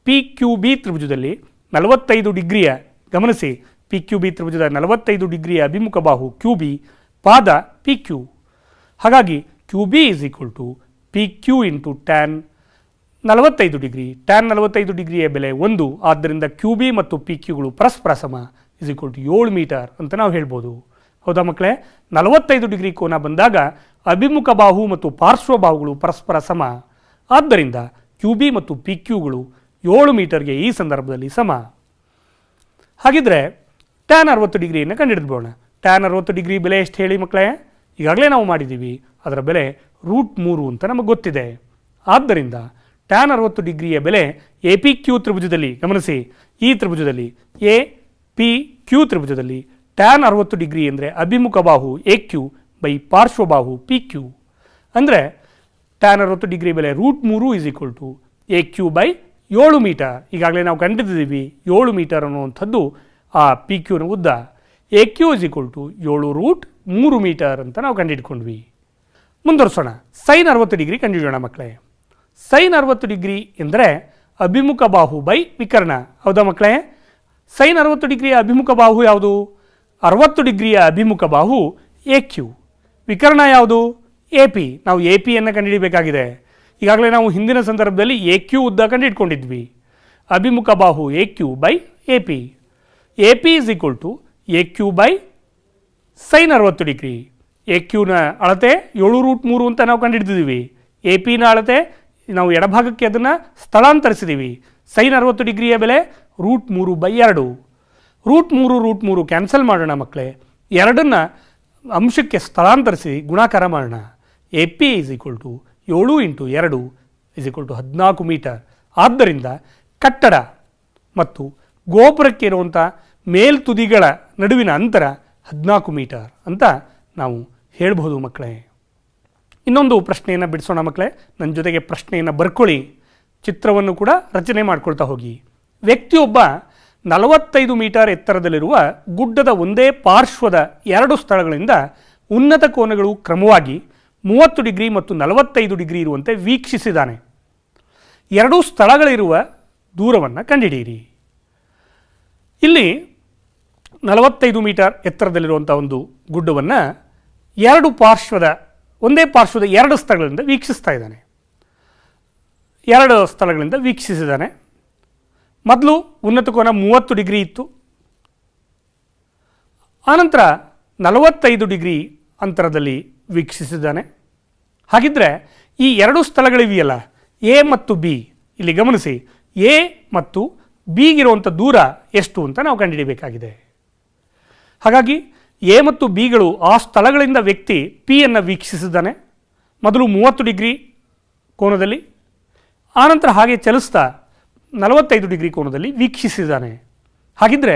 ಪಿ ಕ್ಯೂ ಬಿ ತ್ರಿಭುಜದಲ್ಲಿ 45 ಡಿಗ್ರಿಯ, ಗಮನಿಸಿ, ಪಿ ಕ್ಯೂ ಬಿ ತ್ರಿಭುಜದ 45 ಡಿಗ್ರಿಯ ಅಭಿಮುಖ ಬಾಹು ಕ್ಯೂ ಬಿ, ಪಾದ ಪಿ ಕ್ಯೂ. ಹಾಗಾಗಿ Q B is equal to P Q into tan 45 degree. Tan 45 ಡಿಗ್ರಿಯ ಬೆಲೆ 1. ಆದ್ದರಿಂದ ಕ್ಯೂ ಬಿ ಮತ್ತು ಪಿ ಕ್ಯೂಗಳು ಪರಸ್ಪರ ಸಮ ಇಸ್ ಈಕ್ವಲ್ ಟು 7 ಮೀಟರ್ ಅಂತ ನಾವು ಹೇಳ್ಬೋದು. ಹೌದಾ ಮಕ್ಕಳೇ? 45 ಡಿಗ್ರಿ ಕೋನ ಬಂದಾಗ ಅಭಿಮುಖ ಬಾಹು ಮತ್ತು ಪಾರ್ಶ್ವ ಬಾಹುಗಳು ಪರಸ್ಪರ ಸಮ. ಆದ್ದರಿಂದ ಕ್ಯೂ ಬಿ ಮತ್ತು ಪಿ ಕ್ಯೂಗಳು 7 ಮೀಟರ್ಗೆ ಈ ಸಂದರ್ಭದಲ್ಲಿ ಸಮ. ಹಾಗಿದ್ರೆ ಟ್ಯಾನ್ 60 ಡಿಗ್ರಿಯನ್ನು ಕಂಡುಹಿಡಿದ್ಬೋಣ. ಟ್ಯಾನ್ 60 ಡಿಗ್ರಿ ಬೆಲೆ ಎಷ್ಟು ಹೇಳಿ ಮಕ್ಕಳೇ? ಈಗಾಗಲೇ ನಾವು ಮಾಡಿದ್ದೀವಿ. ಅದರ ಬೆಲೆ √3 ಅಂತ ನಮಗೆ ಗೊತ್ತಿದೆ. ಆದ್ದರಿಂದ ಟ್ಯಾನ್ 60 ಡಿಗ್ರಿಯ ಬೆಲೆ ಎ ಪಿ ಕ್ಯೂ ತ್ರಿಭುಜದಲ್ಲಿ, ಗಮನಿಸಿ, ಈ ತ್ರಿಭುಜದಲ್ಲಿ ಎ ಪಿ ಕ್ಯೂ ತ್ರಿಭುಜದಲ್ಲಿ ಟ್ಯಾನ್ 60 ಡಿಗ್ರಿ ಅಂದರೆ ಅಭಿಮುಖ ಬಾಹು ಎ ಕ್ಯೂ ಬೈ ಪಾರ್ಶ್ವಬಾಹು ಪಿ ಕ್ಯೂ. ಅಂದರೆ ಟ್ಯಾನ್ 60 ಡಿಗ್ರಿ ಬೆಲೆ √3 is equal to A Q by 7 meter. ಈಗಾಗಲೇ ನಾವು ಕಂಡಿದ್ದೀವಿ 7 ಮೀಟರ್ ಅನ್ನುವಂಥದ್ದು ಆ ಪಿ ಕ್ಯೂನ ಉದ್ದ. A Q is equal to 7√3 metre ಅಂತ ನಾವು ಕಂಡುಹಿಡ್ಕೊಂಡ್ವಿ. ಮುಂದುವರಿಸೋಣ. ಸೈನ್ 60 ಡಿಗ್ರಿ ಕಂಡುಹಿಡಿಯೋಣ ಮಕ್ಕಳೇ. ಸೈನ್ 60 ಡಿಗ್ರಿ ಎಂದರೆ ಅಭಿಮುಖ ಬಾಹು ಬೈ ವಿಕರ್ಣ. ಹೌದಾ ಮಕ್ಕಳೇ? ಸೈನ್ 60 ಡಿಗ್ರಿಯ ಅಭಿಮುಖ ಬಾಹು ಯಾವುದು? 60 ಡಿಗ್ರಿಯ ಅಭಿಮುಖ ಬಾಹು ಎ ಕ್ಯೂ. ವಿಕರ್ಣ ಯಾವುದು? A P. ನಾವು ಎ ಪಿಯನ್ನು ಕಂಡುಹಿಡಬೇಕಾಗಿದೆ. ಈಗಾಗಲೇ ನಾವು ಹಿಂದಿನ ಸಂದರ್ಭದಲ್ಲಿ ಎ ಕ್ಯೂ ಉದ್ದ ಕಂಡುಹಿಡ್ಕೊಂಡಿದ್ವಿ. ಅಭಿಮುಖ ಬಾಹು A Q by A P. A P is equal to A Q by sine 60 degree. A ಕ್ಯೂನ ಅಳತೆ 7√3 ಅಂತ ನಾವು ಕಂಡುಹಿಡಿದಿದ್ದೀವಿ. ಎ ಪಿನ ಅಳತೆ ನಾವು ಎಡಭಾಗಕ್ಕೆ ಅದನ್ನು ಸ್ಥಳಾಂತರಿಸಿದ್ದೀವಿ. ಸೈನ್ 60 ಡಿಗ್ರಿಯ ಬೆಲೆ √3/2. √3 ಕ್ಯಾನ್ಸಲ್ ಮಾಡೋಣ ಮಕ್ಕಳೇ. ಎರಡನ್ನು ಅಂಶಕ್ಕೆ ಸ್ಥಳಾಂತರಿಸಿ ಗುಣಾಕಾರ ಮಾಡೋಣ. A P is equal to 7 × 2 is equal to 14 metre. ಆದ್ದರಿಂದ ಕಟ್ಟಡ ಮತ್ತು ಗೋಪುರಕ್ಕೆ ಇರುವಂಥ ಮೇಲ್ತುದಿಗಳ ನಡುವಿನ ಅಂತರ 14 ಮೀಟರ್ ಅಂತ ನಾವು ಹೇಳ್ಬೋದು ಮಕ್ಕಳೇ. ಇನ್ನೊಂದು ಪ್ರಶ್ನೆಯನ್ನು ಬಿಡಿಸೋಣ ಮಕ್ಕಳೇ. ನನ್ನ ಜೊತೆಗೆ ಪ್ರಶ್ನೆಯನ್ನು ಬರ್ಕೊಳ್ಳಿ, ಚಿತ್ರವನ್ನು ಕೂಡ ರಚನೆ ಮಾಡ್ಕೊಳ್ತಾ ಹೋಗಿ. ವ್ಯಕ್ತಿಯೊಬ್ಬ 45 ಮೀಟರ್ ಎತ್ತರದಲ್ಲಿರುವ ಗುಡ್ಡದ ಒಂದೇ ಪಾರ್ಶ್ವದ 2 ಸ್ಥಳಗಳಿಂದ ಉನ್ನತ ಕೋನಗಳು ಕ್ರಮವಾಗಿ 30 ಡಿಗ್ರಿ ಮತ್ತು 45 ಡಿಗ್ರಿ ಇರುವಂತೆ ವೀಕ್ಷಿಸಿದ್ದಾನೆ. 2 ಸ್ಥಳಗಳಿರುವ ದೂರವನ್ನು ಕಂಡುಹಿಡಿಯಿರಿ. ಇಲ್ಲಿ 45 ಮೀಟರ್ ಎತ್ತರದಲ್ಲಿರುವಂಥ ಒಂದು ಗುಡ್ಡವನ್ನು ಒಂದೇ ಪಾರ್ಶ್ವದ 2 ಸ್ಥಳಗಳಿಂದ ವೀಕ್ಷಿಸ್ತಾ ಇದ್ದಾನೆ. 2 ಸ್ಥಳಗಳಿಂದ ವೀಕ್ಷಿಸಿದ್ದಾನೆ. ಮೊದಲು ಉನ್ನತ ಕೋನ 30 ಡಿಗ್ರಿ ಇತ್ತು. ಆನಂತರ 45 ಡಿಗ್ರಿ ಅಂತರದಲ್ಲಿ ವೀಕ್ಷಿಸಿದ್ದಾನೆ. ಹಾಗಿದ್ರೆ ಈ 2 ಸ್ಥಳಗಳಿವೆಯಲ್ಲ, ಎ ಮತ್ತು ಬಿ, ಇಲ್ಲಿ ಗಮನಿಸಿ, ಎ ಮತ್ತು ಬಿಗಿರುವಂಥ ದೂರ ಎಷ್ಟು ಅಂತ ನಾವು ಕಂಡುಹಿಡಿಯಬೇಕಾಗಿದೆ. ಹಾಗಾಗಿ ಎ ಮತ್ತು ಬಿಗಳು ಆ ಸ್ಥಳಗಳಿಂದ ವ್ಯಕ್ತಿ ಪಿಯನ್ನು ವೀಕ್ಷಿಸಿದ್ದಾನೆ. ಮೊದಲು 30 ಡಿಗ್ರಿ ಕೋನದಲ್ಲಿ, ಆನಂತರ ಹಾಗೆ ಚಲಿಸ್ತಾ 45 ಡಿಗ್ರಿ ಕೋನದಲ್ಲಿ ವೀಕ್ಷಿಸಿದ್ದಾನೆ. ಹಾಗಿದ್ರೆ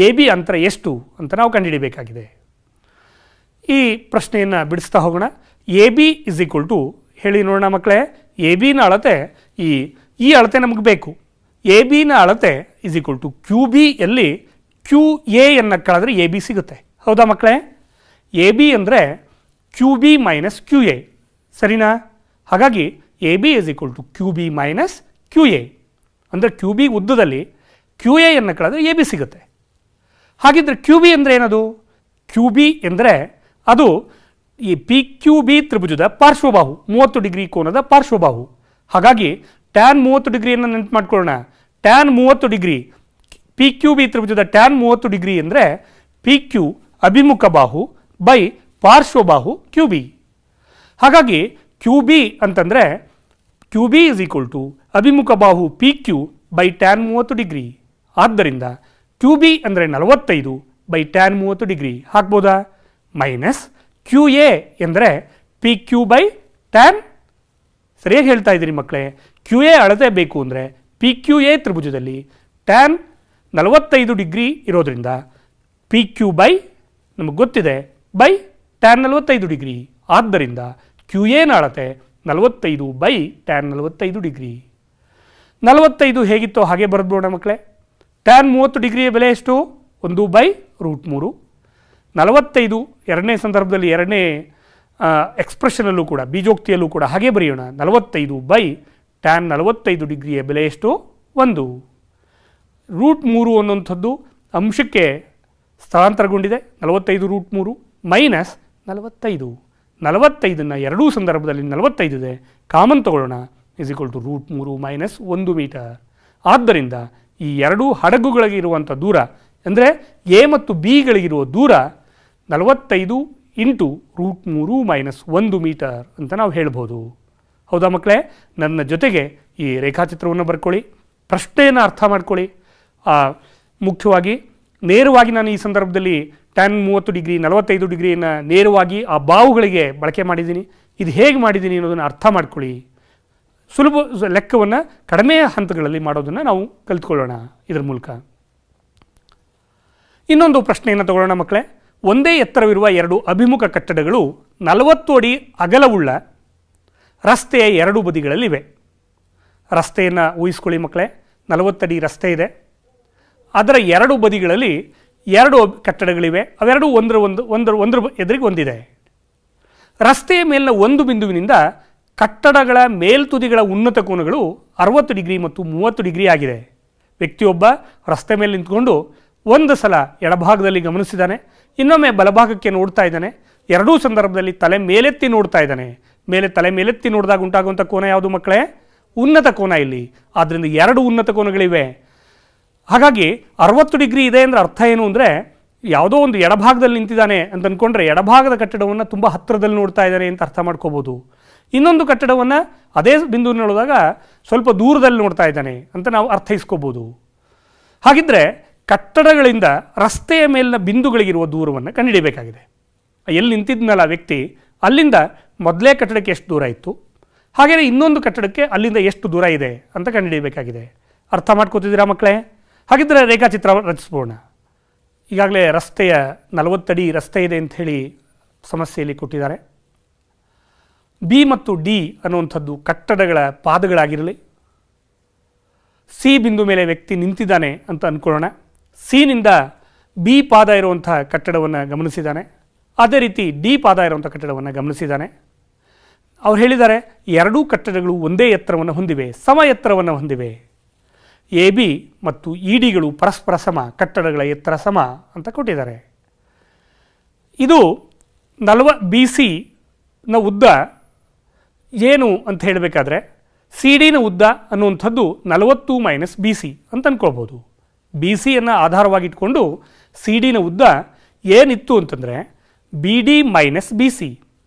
ಎ ಬಿ ಅಂತರ ಎಷ್ಟು ಅಂತ ನಾವು ಕಂಡುಹಿಡಿಯಬೇಕಾಗಿದೆ. ಈ ಪ್ರಶ್ನೆಯನ್ನು ಬಿಡಿಸ್ತಾ ಹೋಗೋಣ. A B is equal to, ಹೇಳಿ ನೋಡೋಣ ಮಕ್ಕಳೇ, ಎ ಬಿನ ಅಳತೆ ಈ ಅಳತೆ ನಮಗೆ ಬೇಕು. ಎ ಬಿನ ಅಳತೆ is equal to Q B ಯಲ್ಲಿ ಕ್ಯೂ ಎಯನ್ನು ಕಳೆದ್ರೆ ಎ ಬಿ ಸಿಗುತ್ತೆ. ಹೌದಾ ಮಕ್ಕಳೇ? ಎ ಬಿ ಅಂದರೆ Q B minus Q A, ಸರಿನಾ? ಹಾಗಾಗಿ A B is equal to Q B minus Q A. ಅಂದರೆ ಕ್ಯೂ ಬಿ ಉದ್ದದಲ್ಲಿ ಕ್ಯೂ ಎಯನ್ನು ಕಳೆದ್ರೆ ಎ ಬಿ ಸಿಗುತ್ತೆ. ಹಾಗಿದ್ರೆ ಕ್ಯೂ ಬಿ ಅಂದರೆ ಏನದು? ಕ್ಯೂ ಬಿ ಎಂದರೆ ಅದು ಈ ಪಿ ಕ್ಯೂ ಬಿ ತ್ರಿಭುಜದ ಪಾರ್ಶ್ವಬಾಹು, 30 ಡಿಗ್ರಿ ಕೋನದ ಪಾರ್ಶ್ವಬಾಹು. ಹಾಗಾಗಿ ಟ್ಯಾನ್ 30 ಡಿಗ್ರಿಯನ್ನು ನೆನಪು ಮಾಡ್ಕೊಳ್ಳೋಣ. Tan 30 degree, P Q B ತ್ರಿಭುಜದ ಟ್ಯಾನ್ 30 ಡಿಗ್ರಿ ಅಂದರೆ ಪಿ ಕ್ಯೂ ಅಭಿಮುಖ ಬಾಹು ಬೈ ಪಾರ್ಶ್ವಬಾಹು ಕ್ಯೂ ಬಿ. ಹಾಗಾಗಿ ಕ್ಯೂ ಬಿ ಅಂತಂದರೆ Q B is equal to ಅಭಿಮುಖ ಬಾಹು P Q by tan 30 degree. ಆದ್ದರಿಂದ ಕ್ಯೂ ಬಿ ಅಂದರೆ 45 ಬೈ ಟ್ಯಾನ್ 30 ಡಿಗ್ರಿ ಹಾಕ್ಬೋದಾ? ಮೈನಸ್ ಕ್ಯೂ ಎ ಎಂದರೆ ಪಿ ಕ್ಯೂ ಬೈ ಟ್ಯಾನ್, ಸರಿಯಾಗಿ ಹೇಳ್ತಾ ಇದ್ದೀರಿ ಮಕ್ಕಳೇ. ಕ್ಯೂ ಎ ಅಳತೆ ಬೇಕು ಅಂದರೆ P Q A ತ್ರಿಭುಜದಲ್ಲಿ tan 45 degree ಇರೋದ್ರಿಂದ ಪಿ ಕ್ಯೂ ಬೈ ನಮಗೆ ಗೊತ್ತಿದೆ ಬೈ ಟ್ಯಾನ್ 45 ಡಿಗ್ರಿ. ಆದ್ದರಿಂದ ಕ್ಯೂ ಎನ ಅಳತೆ 45 ಬೈ ಟ್ಯಾನ್ 45 ಡಿಗ್ರಿ. 45 ಹೇಗಿತ್ತೋ ಹಾಗೆ ಬರೆದ್ಬೋಣ ಮಕ್ಕಳೇ. ಟ್ಯಾನ್ 30 ಡಿಗ್ರಿಯ ಬೆಲೆ ಎಷ್ಟು? 1/√3. 45 ಎರಡನೇ ಸಂದರ್ಭದಲ್ಲಿ ಎರಡನೇ ಎಕ್ಸ್ಪ್ರೆಷನಲ್ಲೂ ಕೂಡ ಬೀಜೋಕ್ತಿಯಲ್ಲೂ ಕೂಡ ಹಾಗೆ ಬರೆಯೋಣ. 45 ಬೈ ಟ್ಯಾನ್ 45 ಡಿಗ್ರಿಯ ಬೆಲೆ ಎಷ್ಟು? 1. √3 ಅನ್ನುವಂಥದ್ದು ಅಂಶಕ್ಕೆ ಸ್ಥಳಾಂತರಗೊಂಡಿದೆ. 45√3 ಮೈನಸ್ 45. 45ನ್ನು ಎರಡೂ ಸಂದರ್ಭದಲ್ಲಿ 45 ಇದೆ, ಕಾಮನ್ ತಗೊಳ್ಳೋಣ. Is equal to √3 minus 1 metre. ಆದ್ದರಿಂದ ಈ ಎರಡೂ ಹಡಗುಗಳಿಗೆ ಇರುವಂಥ ದೂರ ಅಂದರೆ ಎ ಮತ್ತು ಬಿಗಳಿಗಿರುವ ದೂರ 45 ಇಂಟು √3 ಮೈನಸ್ 1 ಮೀಟರ್ ಅಂತ ನಾವು ಹೇಳ್ಬೋದು. ಹೌದಾ ಮಕ್ಕಳೇ? ನನ್ನ ಜೊತೆಗೆ ಈ ರೇಖಾಚಿತ್ರವನ್ನು ಬರ್ಕೊಳ್ಳಿ, ಪ್ರಶ್ನೆಯನ್ನು ಅರ್ಥ ಮಾಡ್ಕೊಳ್ಳಿ. ಮುಖ್ಯವಾಗಿ ನೇರವಾಗಿ ನಾನು ಈ ಸಂದರ್ಭದಲ್ಲಿ ಟ್ಯಾನ್ 30 ಡಿಗ್ರಿ 45 ಡಿಗ್ರಿಯನ್ನು ನೇರವಾಗಿ ಆ ಬಾವುಗಳಿಗೆ ಬಳಕೆ ಮಾಡಿದ್ದೀನಿ. ಇದು ಹೇಗೆ ಮಾಡಿದ್ದೀನಿ ಅನ್ನೋದನ್ನು ಅರ್ಥ ಮಾಡ್ಕೊಳ್ಳಿ. ಸುಲಭ ಲೆಕ್ಕವನ್ನು ಕಡಿಮೆ ಹಂತಗಳಲ್ಲಿ ಮಾಡೋದನ್ನು ನಾವು ಕಲಿತ್ಕೊಳ್ಳೋಣ ಇದರ ಮೂಲಕ. ಇನ್ನೊಂದು ಪ್ರಶ್ನೆಯನ್ನು ತಗೊಳ್ಳೋಣ ಮಕ್ಕಳೇ. ಒಂದೇ ಎತ್ತರವಿರುವ ಎರಡು ಅಭಿಮುಖ ಕಟ್ಟಡಗಳು 40 ಅಡಿ ಅಗಲವುಳ್ಳ ರಸ್ತೆಯ ಎರಡು ಬದಿಗಳಲ್ಲಿವೆ. ರಸ್ತೆಯನ್ನು ಊಹಿಸ್ಕೊಳ್ಳಿ ಮಕ್ಕಳೇ. 40 ಅಡಿ ರಸ್ತೆ ಇದೆ, ಅದರ ಎರಡು ಬದಿಗಳಲ್ಲಿ ಎರಡು ಕಟ್ಟಡಗಳಿವೆ. ಅವೆರಡು ಒಂದರ ಎದುರಿಗೆ ಒಂದಿದೆ. ರಸ್ತೆಯ ಮೇಲಿನ ಒಂದು ಬಿಂದುವಿನಿಂದ ಕಟ್ಟಡಗಳ ಮೇಲ್ತುದಿಗಳ ಉನ್ನತ ಕೋನಗಳು 60 ಡಿಗ್ರಿ ಮತ್ತು 30 ಡಿಗ್ರಿ ಆಗಿದೆ. ವ್ಯಕ್ತಿಯೊಬ್ಬ ರಸ್ತೆ ಮೇಲೆ ನಿಂತ್ಕೊಂಡು ಒಂದು ಸಲ ಎಡಭಾಗದಲ್ಲಿ ಗಮನಿಸಿದ್ದಾನೆ, ಇನ್ನೊಮ್ಮೆ ಬಲಭಾಗಕ್ಕೆ ನೋಡ್ತಾ ಇದ್ದಾನೆ. ಎರಡೂ ಸಂದರ್ಭದಲ್ಲಿ ತಲೆ ಮೇಲೆತ್ತಿ ನೋಡ್ತಾ ಇದ್ದಾನೆ. ತಲೆ ಮೇಲೆತ್ತಿ ನೋಡಿದಾಗ ಉಂಟಾಗುವಂಥ ಕೋನ ಯಾವುದು ಮಕ್ಕಳೇ? ಉನ್ನತ ಕೋನ ಇಲ್ಲಿ. ಆದ್ದರಿಂದ ಎರಡು ಉನ್ನತ ಕೋನಗಳಿವೆ. ಹಾಗಾಗಿ 60 ಡಿಗ್ರಿ ಇದೆ ಅಂದರೆ ಅರ್ಥ ಏನು ಅಂದರೆ ಯಾವುದೋ ಒಂದು ಎಡಭಾಗದಲ್ಲಿ ನಿಂತಿದ್ದಾನೆ ಅಂತ ಅಂದ್ಕೊಂಡ್ರೆ ಎಡಭಾಗದ ಕಟ್ಟಡವನ್ನು ತುಂಬ ಹತ್ತಿರದಲ್ಲಿ ನೋಡ್ತಾ ಇದ್ದಾನೆ ಅಂತ ಅರ್ಥ ಮಾಡ್ಕೋಬೋದು. ಇನ್ನೊಂದು ಕಟ್ಟಡವನ್ನು ಅದೇ ಬಿಂದು ನೋಡಿದಾಗ ಸ್ವಲ್ಪ ದೂರದಲ್ಲಿ ನೋಡ್ತಾ ಇದ್ದಾನೆ ಅಂತ ನಾವು ಅರ್ಥೈಸ್ಕೋಬೋದು. ಹಾಗಿದ್ದರೆ ಕಟ್ಟಡಗಳಿಂದ ರಸ್ತೆಯ ಮೇಲಿನ ಬಿಂದುಗಳಿಗಿರುವ ದೂರವನ್ನು ಕಂಡುಹಿಡಿಯಬೇಕಾಗಿದೆ. ಎಲ್ಲಿ ನಿಂತಿದ್ನಲ್ಲ ವ್ಯಕ್ತಿ, ಅಲ್ಲಿಂದ ಮೊದಲೇ ಕಟ್ಟಡಕ್ಕೆ ಎಷ್ಟು ದೂರ ಇತ್ತು, ಹಾಗೆಯೇ ಇನ್ನೊಂದು ಕಟ್ಟಡಕ್ಕೆ ಅಲ್ಲಿಂದ ಎಷ್ಟು ದೂರ ಇದೆ ಅಂತ ಕಂಡುಹಿಡಿಯಬೇಕಾಗಿದೆ. ಅರ್ಥ ಮಾಡ್ಕೋತಿದ್ದೀರಾ ಮಕ್ಕಳೇ? ಹಾಗಿದ್ದರೆ ರೇಖಾಚಿತ್ರ ರಚಿಸ್ಬೋಣ. ಈಗಾಗಲೇ ರಸ್ತೆಯ 40 ಅಡಿ ರಸ್ತೆ ಇದೆ ಅಂಥೇಳಿ ಸಮಸ್ಯೆಯಲ್ಲಿ ಕೊಟ್ಟಿದ್ದಾರೆ. ಬಿ ಮತ್ತು ಡಿ ಅನ್ನುವಂಥದ್ದು ಕಟ್ಟಡಗಳ ಪಾದಗಳಾಗಿರಲಿ. ಸಿ ಬಿಂದು ಮೇಲೆ ವ್ಯಕ್ತಿ ನಿಂತಿದ್ದಾನೆ ಅಂತ ಅಂದ್ಕೊಳ್ಳೋಣ. ಸಿನಿಂದ ಬಿ ಪಾದ ಇರುವಂಥ ಕಟ್ಟಡವನ್ನು ಗಮನಿಸಿದ್ದಾನೆ. ಅದೇ ರೀತಿ ಡಿ ಪಾದ ಇರುವಂಥ ಕಟ್ಟಡವನ್ನು ಗಮನಿಸಿದ್ದಾನೆ. ಅವ್ರು ಹೇಳಿದ್ದಾರೆ ಎರಡೂ ಕಟ್ಟಡಗಳು ಒಂದೇ ಎತ್ತರವನ್ನು ಹೊಂದಿವೆ, ಸಮ ಎತ್ತರವನ್ನು ಹೊಂದಿವೆ. ಎ ಬಿ ಮತ್ತು ಇ ಡಿಗಳು ಪರಸ್ಪರ ಸಮ, ಕಟ್ಟಡಗಳ ಎತ್ತರ ಸಮ ಅಂತ ಕೊಟ್ಟಿದ್ದಾರೆ. ಇದು ಬಿ ಸಿನ ಉದ್ದ ಏನು ಅಂತ ಹೇಳಬೇಕಾದ್ರೆ ಸಿ ಡಿನ ಉದ್ದ ಅನ್ನುವಂಥದ್ದು 40 ಮೈನಸ್ ಬಿ ಸಿ ಅಂತ ಅಂದ್ಕೊಳ್ಬೋದು. ಬಿ ಸಿಯನ್ನು ಆಧಾರವಾಗಿಟ್ಕೊಂಡು ಸಿ ಡಿನ ಉದ್ದ ಏನಿತ್ತು ಅಂತಂದರೆ B D minus B C.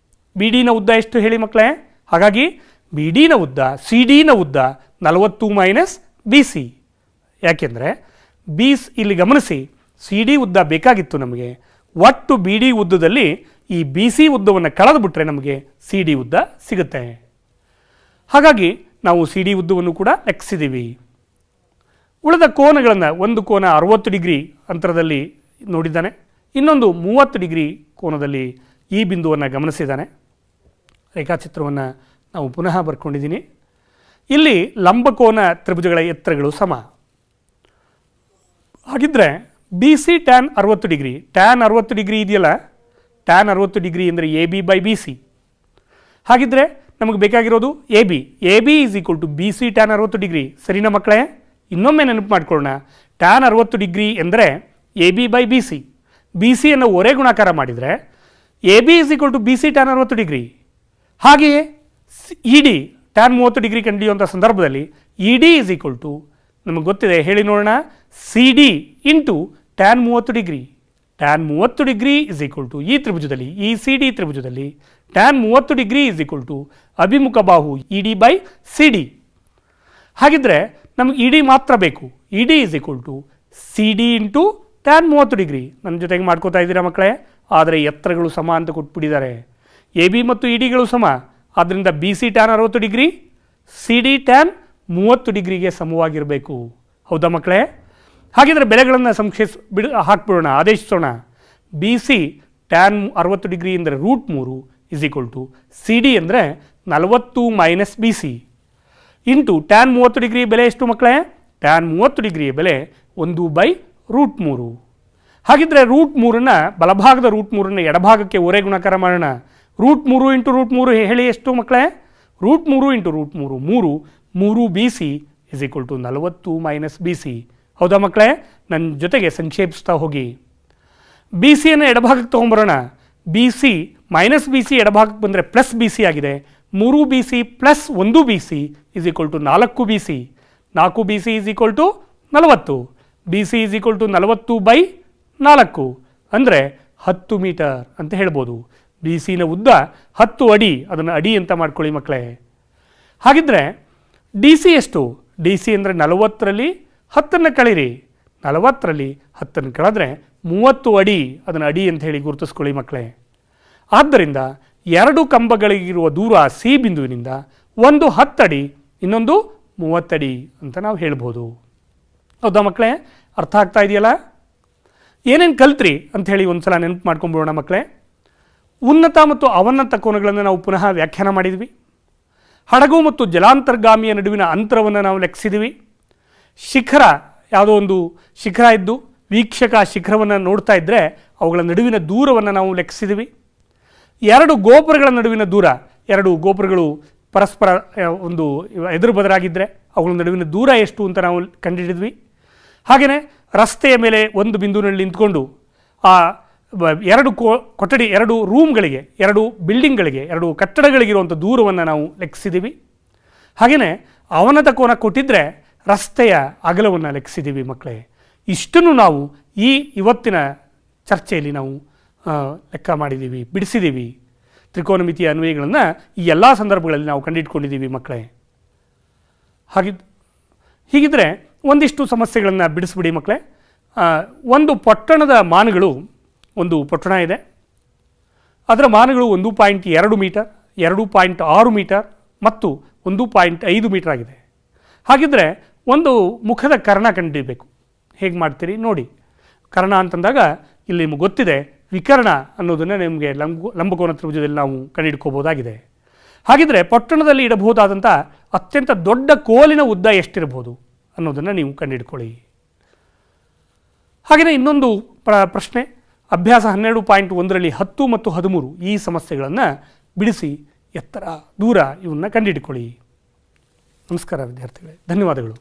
B ಡಿನ ಉದ್ದ ಎಷ್ಟು ಹೇಳಿ ಮಕ್ಕಳೇ? ಹಾಗಾಗಿ ಬಿ ಡಿನ ಉದ್ದ ಸಿ ಡಿನ ಉದ್ದ 40 ಮೈನಸ್ ಬಿ ಸಿ. ಯಾಕೆಂದರೆ ಇಲ್ಲಿ ಗಮನಿಸಿ, ಸಿ ಡಿ ಉದ್ದ ಬೇಕಾಗಿತ್ತು ನಮಗೆ. ಒಟ್ಟು ಬಿ ಡಿ ಉದ್ದದಲ್ಲಿ ಈ ಬಿ ಸಿ ಉದ್ದವನ್ನು ಕಳೆದು ಬಿಟ್ಟರೆ ನಮಗೆ ಸಿ ಡಿ ಉದ್ದ ಸಿಗುತ್ತೆ. ಹಾಗಾಗಿ ನಾವು ಸಿ ಡಿ ಉದ್ದವನ್ನು ಕೂಡ ಲೆಕ್ಕಿಸಿದ್ದೀವಿ. ಉಳಿದ ಕೋನಗಳನ್ನು, ಒಂದು ಕೋನ 60 ಡಿಗ್ರಿ ಅಂತರದಲ್ಲಿ ನೋಡಿದ್ದಾನೆ, ಇನ್ನೊಂದು 30 ಡಿಗ್ರಿ ಕೋನದಲ್ಲಿ ಈ ಬಿಂದುವನ್ನು ಗಮನಿಸಿದ್ದಾನೆ. ರೇಖಾಚಿತ್ರವನ್ನು ನಾವು ಪುನಃ ಬರ್ಕೊಂಡಿದ್ದೀನಿ. ಇಲ್ಲಿ ಲಂಬಕೋನ ತ್ರಿಭುಜಗಳ ಎತ್ತರಗಳು ಸಮ. ಹಾಗಿದ್ದರೆ B C tan 60 degree, tan 60 degree ಇದೆಯಲ್ಲ, ಟ್ಯಾನ್ 60 ಡಿಗ್ರಿ ಅಂದರೆ A B by B C. ಹಾಗಿದ್ದರೆ ನಮಗೆ ಬೇಕಾಗಿರೋದು A B. A B is equal to B C tan 60 degree. ಸರಿನಾ ಮಕ್ಕಳೇ? ಇನ್ನೊಮ್ಮೆ ನೆನಪು ಮಾಡ್ಕೊಳ್ಳೋಣ. ಟ್ಯಾನ್ 60 ಡಿಗ್ರಿ ಎಂದರೆ A B by B C. B ಸಿಯನ್ನು ಒರೆ ಗುಣಾಕಾರ ಮಾಡಿದರೆ A B is equal to B C tan 60 degree. ಹಾಗೆಯೇ ಇ ಡಿ ಟ್ಯಾನ್ 30 ಡಿಗ್ರಿ ಕಂಡುಹಿಡಿಯುವಂಥ ಸಂದರ್ಭದಲ್ಲಿ E D is equal to ನಮಗೆ ಗೊತ್ತಿದೆ, ಹೇಳಿ ನೋಡೋಣ, C D into tan 30 degree. Tan 30 degree is equal to ಈ ತ್ರಿಭುಜದಲ್ಲಿ, ಈ ಸಿ ಡಿ ತ್ರಿಭುಜದಲ್ಲಿ tan 30 degree is equal to ಅಭಿಮುಖ ಬಾಹು ED ಬೈ CD. ಹಾಗಿದ್ರೆ ನಮಗೆ ED ಮಾತ್ರ ಬೇಕು. ED is equal to CD into tan 30 degree. ನನ್ನ ಜೊತೆಗೆ ಮಾಡ್ಕೋತಾ ಇದ್ದೀರಾ ಮಕ್ಕಳೇ? ಆದರೆ ಎತ್ತರಗಳು ಸಮ ಅಂತ ಕೊಟ್ಬಿಟ್ಟಿದ್ದಾರೆ. AB ಮತ್ತು EDಗಳು ಸಮ, ಆದ್ದರಿಂದ BC tan 60 degree, CD tan 30 ಡಿಗ್ರಿಗೆ ಸಮವಾಗಿರಬೇಕು. ಹೌದಾ ಮಕ್ಕಳೇ? ಹಾಗಿದ್ರೆ ಬೆಲೆಗಳನ್ನು ಹಾಕ್ಬಿಡೋಣ, ಆದೇಶಿಸೋಣ. BC ಟ್ಯಾನ್ 60 ಡಿಗ್ರಿ ಅಂದರೆ √3 ಇಸ್ ಈಕ್ವಲ್ ಟು CD ಅಂದರೆ 40 minus BC into tan 30 degree ಬೆಲೆ ಎಷ್ಟು ಮಕ್ಕಳೇ? ಟ್ಯಾನ್ 30 ಡಿಗ್ರಿಯ ಬೆಲೆ 1/√3. ಹಾಗಿದ್ರೆ √3 ಬಲಭಾಗದ √3 ಎಡಭಾಗಕ್ಕೆ ಒರೆ ಗುಣಾಕಾರ ಮಾಡೋಣ. √3 ಇಂಟು √3 ಹೇಳಿ ಎಷ್ಟು ಮಕ್ಕಳೇ? √3 into √3 3 BC is equal to 40 minus BC. ಹೌದಾ ಮಕ್ಕಳೇ? ನನ್ನ ಜೊತೆಗೆ ಸಂಕ್ಷೇಪಿಸ್ತಾ ಹೋಗಿ. BCಯನ್ನು ಎಡಭಾಗಕ್ಕೆ ತೊಗೊಂಬರೋಣ. BC ಮೈನಸ್ BC ಎಡಭಾಗಕ್ಕೆ ಬಂದರೆ ಪ್ಲಸ್ BC ಆಗಿದೆ. 3 BC plus 1 BC is equal to 4 BC. 4 BC is equal to 40. BC is equal to 40/4 ಅಂದರೆ 10 ಮೀಟರ್ ಅಂತ ಹೇಳ್ಬೋದು. BCನ ಉದ್ದ 10 ಅಡಿ, ಅದನ್ನು ಅಡಿ ಅಂತ ಮಾಡ್ಕೊಳ್ಳಿ ಮಕ್ಕಳೇ. ಹಾಗಿದ್ರೆ DC ಎಷ್ಟು? DC ಅಂದರೆ 40ರಲ್ಲಿ 10 ಕಳೀರಿ. 40ರಲ್ಲಿ 10 ಕಳೆದ್ರೆ 30 ಅಡಿ, ಅದನ್ನು ಅಡಿ ಅಂತ ಹೇಳಿ ಗುರುತಿಸ್ಕೊಳ್ಳಿ ಮಕ್ಕಳೇ. ಆದ್ದರಿಂದ ಎರಡು ಕಂಬಗಳಿಗಿರುವ ದೂರ C ಬಿಂದುವಿನಿಂದ ಒಂದು 10 ಅಡಿ, ಇನ್ನೊಂದು 30 ಅಡಿ ಅಂತ ನಾವು ಹೇಳ್ಬೋದು. ಹೌದಾ ಮಕ್ಕಳೇ? ಅರ್ಥ ಆಗ್ತಾ ಇದೆಯಲ್ಲ? ಏನೇನು ಕಲ್ತ್ರಿ ಅಂಥೇಳಿ ಒಂದು ಸಲ ನೆನಪು ಮಾಡ್ಕೊಂಡ್ಬಿಡೋಣ ಮಕ್ಕಳೇ. ಉನ್ನತ ಮತ್ತು ಅವನ್ನತ ಕೋನಗಳನ್ನು ನಾವು ಪುನಃ ವ್ಯಾಖ್ಯಾನ ಮಾಡಿದ್ವಿ. ಹಡಗು ಮತ್ತು ಜಲಾಂತರ್ಗಾಮಿಯ ನಡುವಿನ ಅಂತರವನ್ನು ನಾವು ಲೆಕ್ಕಿಸಿದ್ವಿ. ಶಿಖರ, ಯಾವುದೋ ಒಂದು ಶಿಖರ ಇದ್ದು ವೀಕ್ಷಕ ಶಿಖರವನ್ನು ನೋಡ್ತಾ ಇದ್ದರೆ ಅವುಗಳ ನಡುವಿನ ದೂರವನ್ನು ನಾವು ಲೆಕ್ಕಿಸಿದ್ವಿ. ಎರಡು ಗೋಪುರಗಳ ನಡುವಿನ ದೂರ, ಎರಡು ಗೋಪುರಗಳು ಪರಸ್ಪರ ಒಂದು ಎದುರು ಬದರಾಗಿದ್ದರೆ ಅವುಗಳ ನಡುವಿನ ದೂರ ಎಷ್ಟು ಅಂತ ನಾವು ಕಂಡುಹಿಡಿದ್ವಿ. ಹಾಗೆಯೇ ರಸ್ತೆಯ ಮೇಲೆ ಒಂದು ಬಿಂದುವಿನಲ್ಲಿ ನಿಂತ್ಕೊಂಡು ಆ ಎರಡು ಕೊಠಡಿ, ಎರಡು ರೂಮ್ಗಳಿಗೆ, ಎರಡು ಬಿಲ್ಡಿಂಗ್ಗಳಿಗೆ, ಎರಡು ಕಟ್ಟಡಗಳಿಗಿರುವಂಥ ದೂರವನ್ನು ನಾವು ಲೆಕ್ಕಿಸಿದ್ದೀವಿ. ಹಾಗೆಯೇ ಅವನತ ಕೋನ ಕೊಟ್ಟಿದ್ದರೆ ರಸ್ತೆಯ ಅಗಲವನ್ನು ಲೆಕ್ಕಿಸಿದ್ದೀವಿ ಮಕ್ಕಳೇ. ಇಷ್ಟನ್ನು ನಾವು ಇವತ್ತಿನ ಚರ್ಚೆಯಲ್ಲಿ ನಾವು ಲೆಕ್ಕ ಮಾಡಿದ್ದೀವಿ, ಬಿಡಿಸಿದ್ದೀವಿ. ತ್ರಿಕೋನಮಿತಿಯ ಅನ್ವಯಗಳನ್ನು ಈ ಎಲ್ಲ ಸಂದರ್ಭಗಳಲ್ಲಿ ನಾವು ಕಂಡುಹಿಡ್ಕೊಂಡಿದ್ದೀವಿ ಮಕ್ಕಳೇ. ಹೀಗಿದ್ದರೆ ಒಂದಿಷ್ಟು ಸಮಸ್ಯೆಗಳನ್ನು ಬಿಡಿಸ್ಬಿಡಿ ಮಕ್ಕಳೇ. ಒಂದು ಪಟ್ಟಣದ ಮಾನಗಳು, ಒಂದು ಪಟ್ಟಣ ಇದೆ, ಅದರ ಮಾನಗಳು 1.2 ಮೀಟರ್, 2.6 ಮೀಟರ್ ಮತ್ತು 1.5 ಮೀಟರ್ ಆಗಿದೆ. ಹಾಗಿದ್ದರೆ ಒಂದು ಮುಖದ ಕರ್ಣ ಕಂಡುಹಿಡಬೇಕು. ಹೇಗೆ ಮಾಡ್ತೀರಿ ನೋಡಿ. ಕರ್ಣ ಅಂತಂದಾಗ ಇಲ್ಲಿ ನಿಮಗೆ ಗೊತ್ತಿದೆ, ವಿಕರ್ಣ ಅನ್ನೋದನ್ನು ನಿಮಗೆ ಲಂಬಕೋನ ತ್ರಿಭುಜದಲ್ಲಿ ನಾವು ಕಂಡುಹಿಡ್ಕೋಬೋದಾಗಿದೆ. ಹಾಗಿದ್ರೆ ಪಟ್ಟಣದಲ್ಲಿ ಇಡಬಹುದಾದಂಥ ಅತ್ಯಂತ ದೊಡ್ಡ ಕೋಲಿನ ಉದ್ದ ಎಷ್ಟಿರಬಹುದು ಅನ್ನೋದನ್ನು ನೀವು ಕಂಡುಹಿಡ್ಕೊಳ್ಳಿ. ಹಾಗೆಯೇ ಇನ್ನೊಂದು ಪ್ರಶ್ನೆ, ಅಭ್ಯಾಸ 12.1ರಲ್ಲಿ 10 ಮತ್ತು 13 ಈ ಸಮಸ್ಯೆಗಳನ್ನು ಬಿಡಿಸಿ ಎತ್ತರ, ದೂರ ಇವನ್ನ ಕಂಡುಹಿಡ್ಕೊಳ್ಳಿ. ನಮಸ್ಕಾರ ವಿದ್ಯಾರ್ಥಿಗಳೇ, ಧನ್ಯವಾದಗಳು.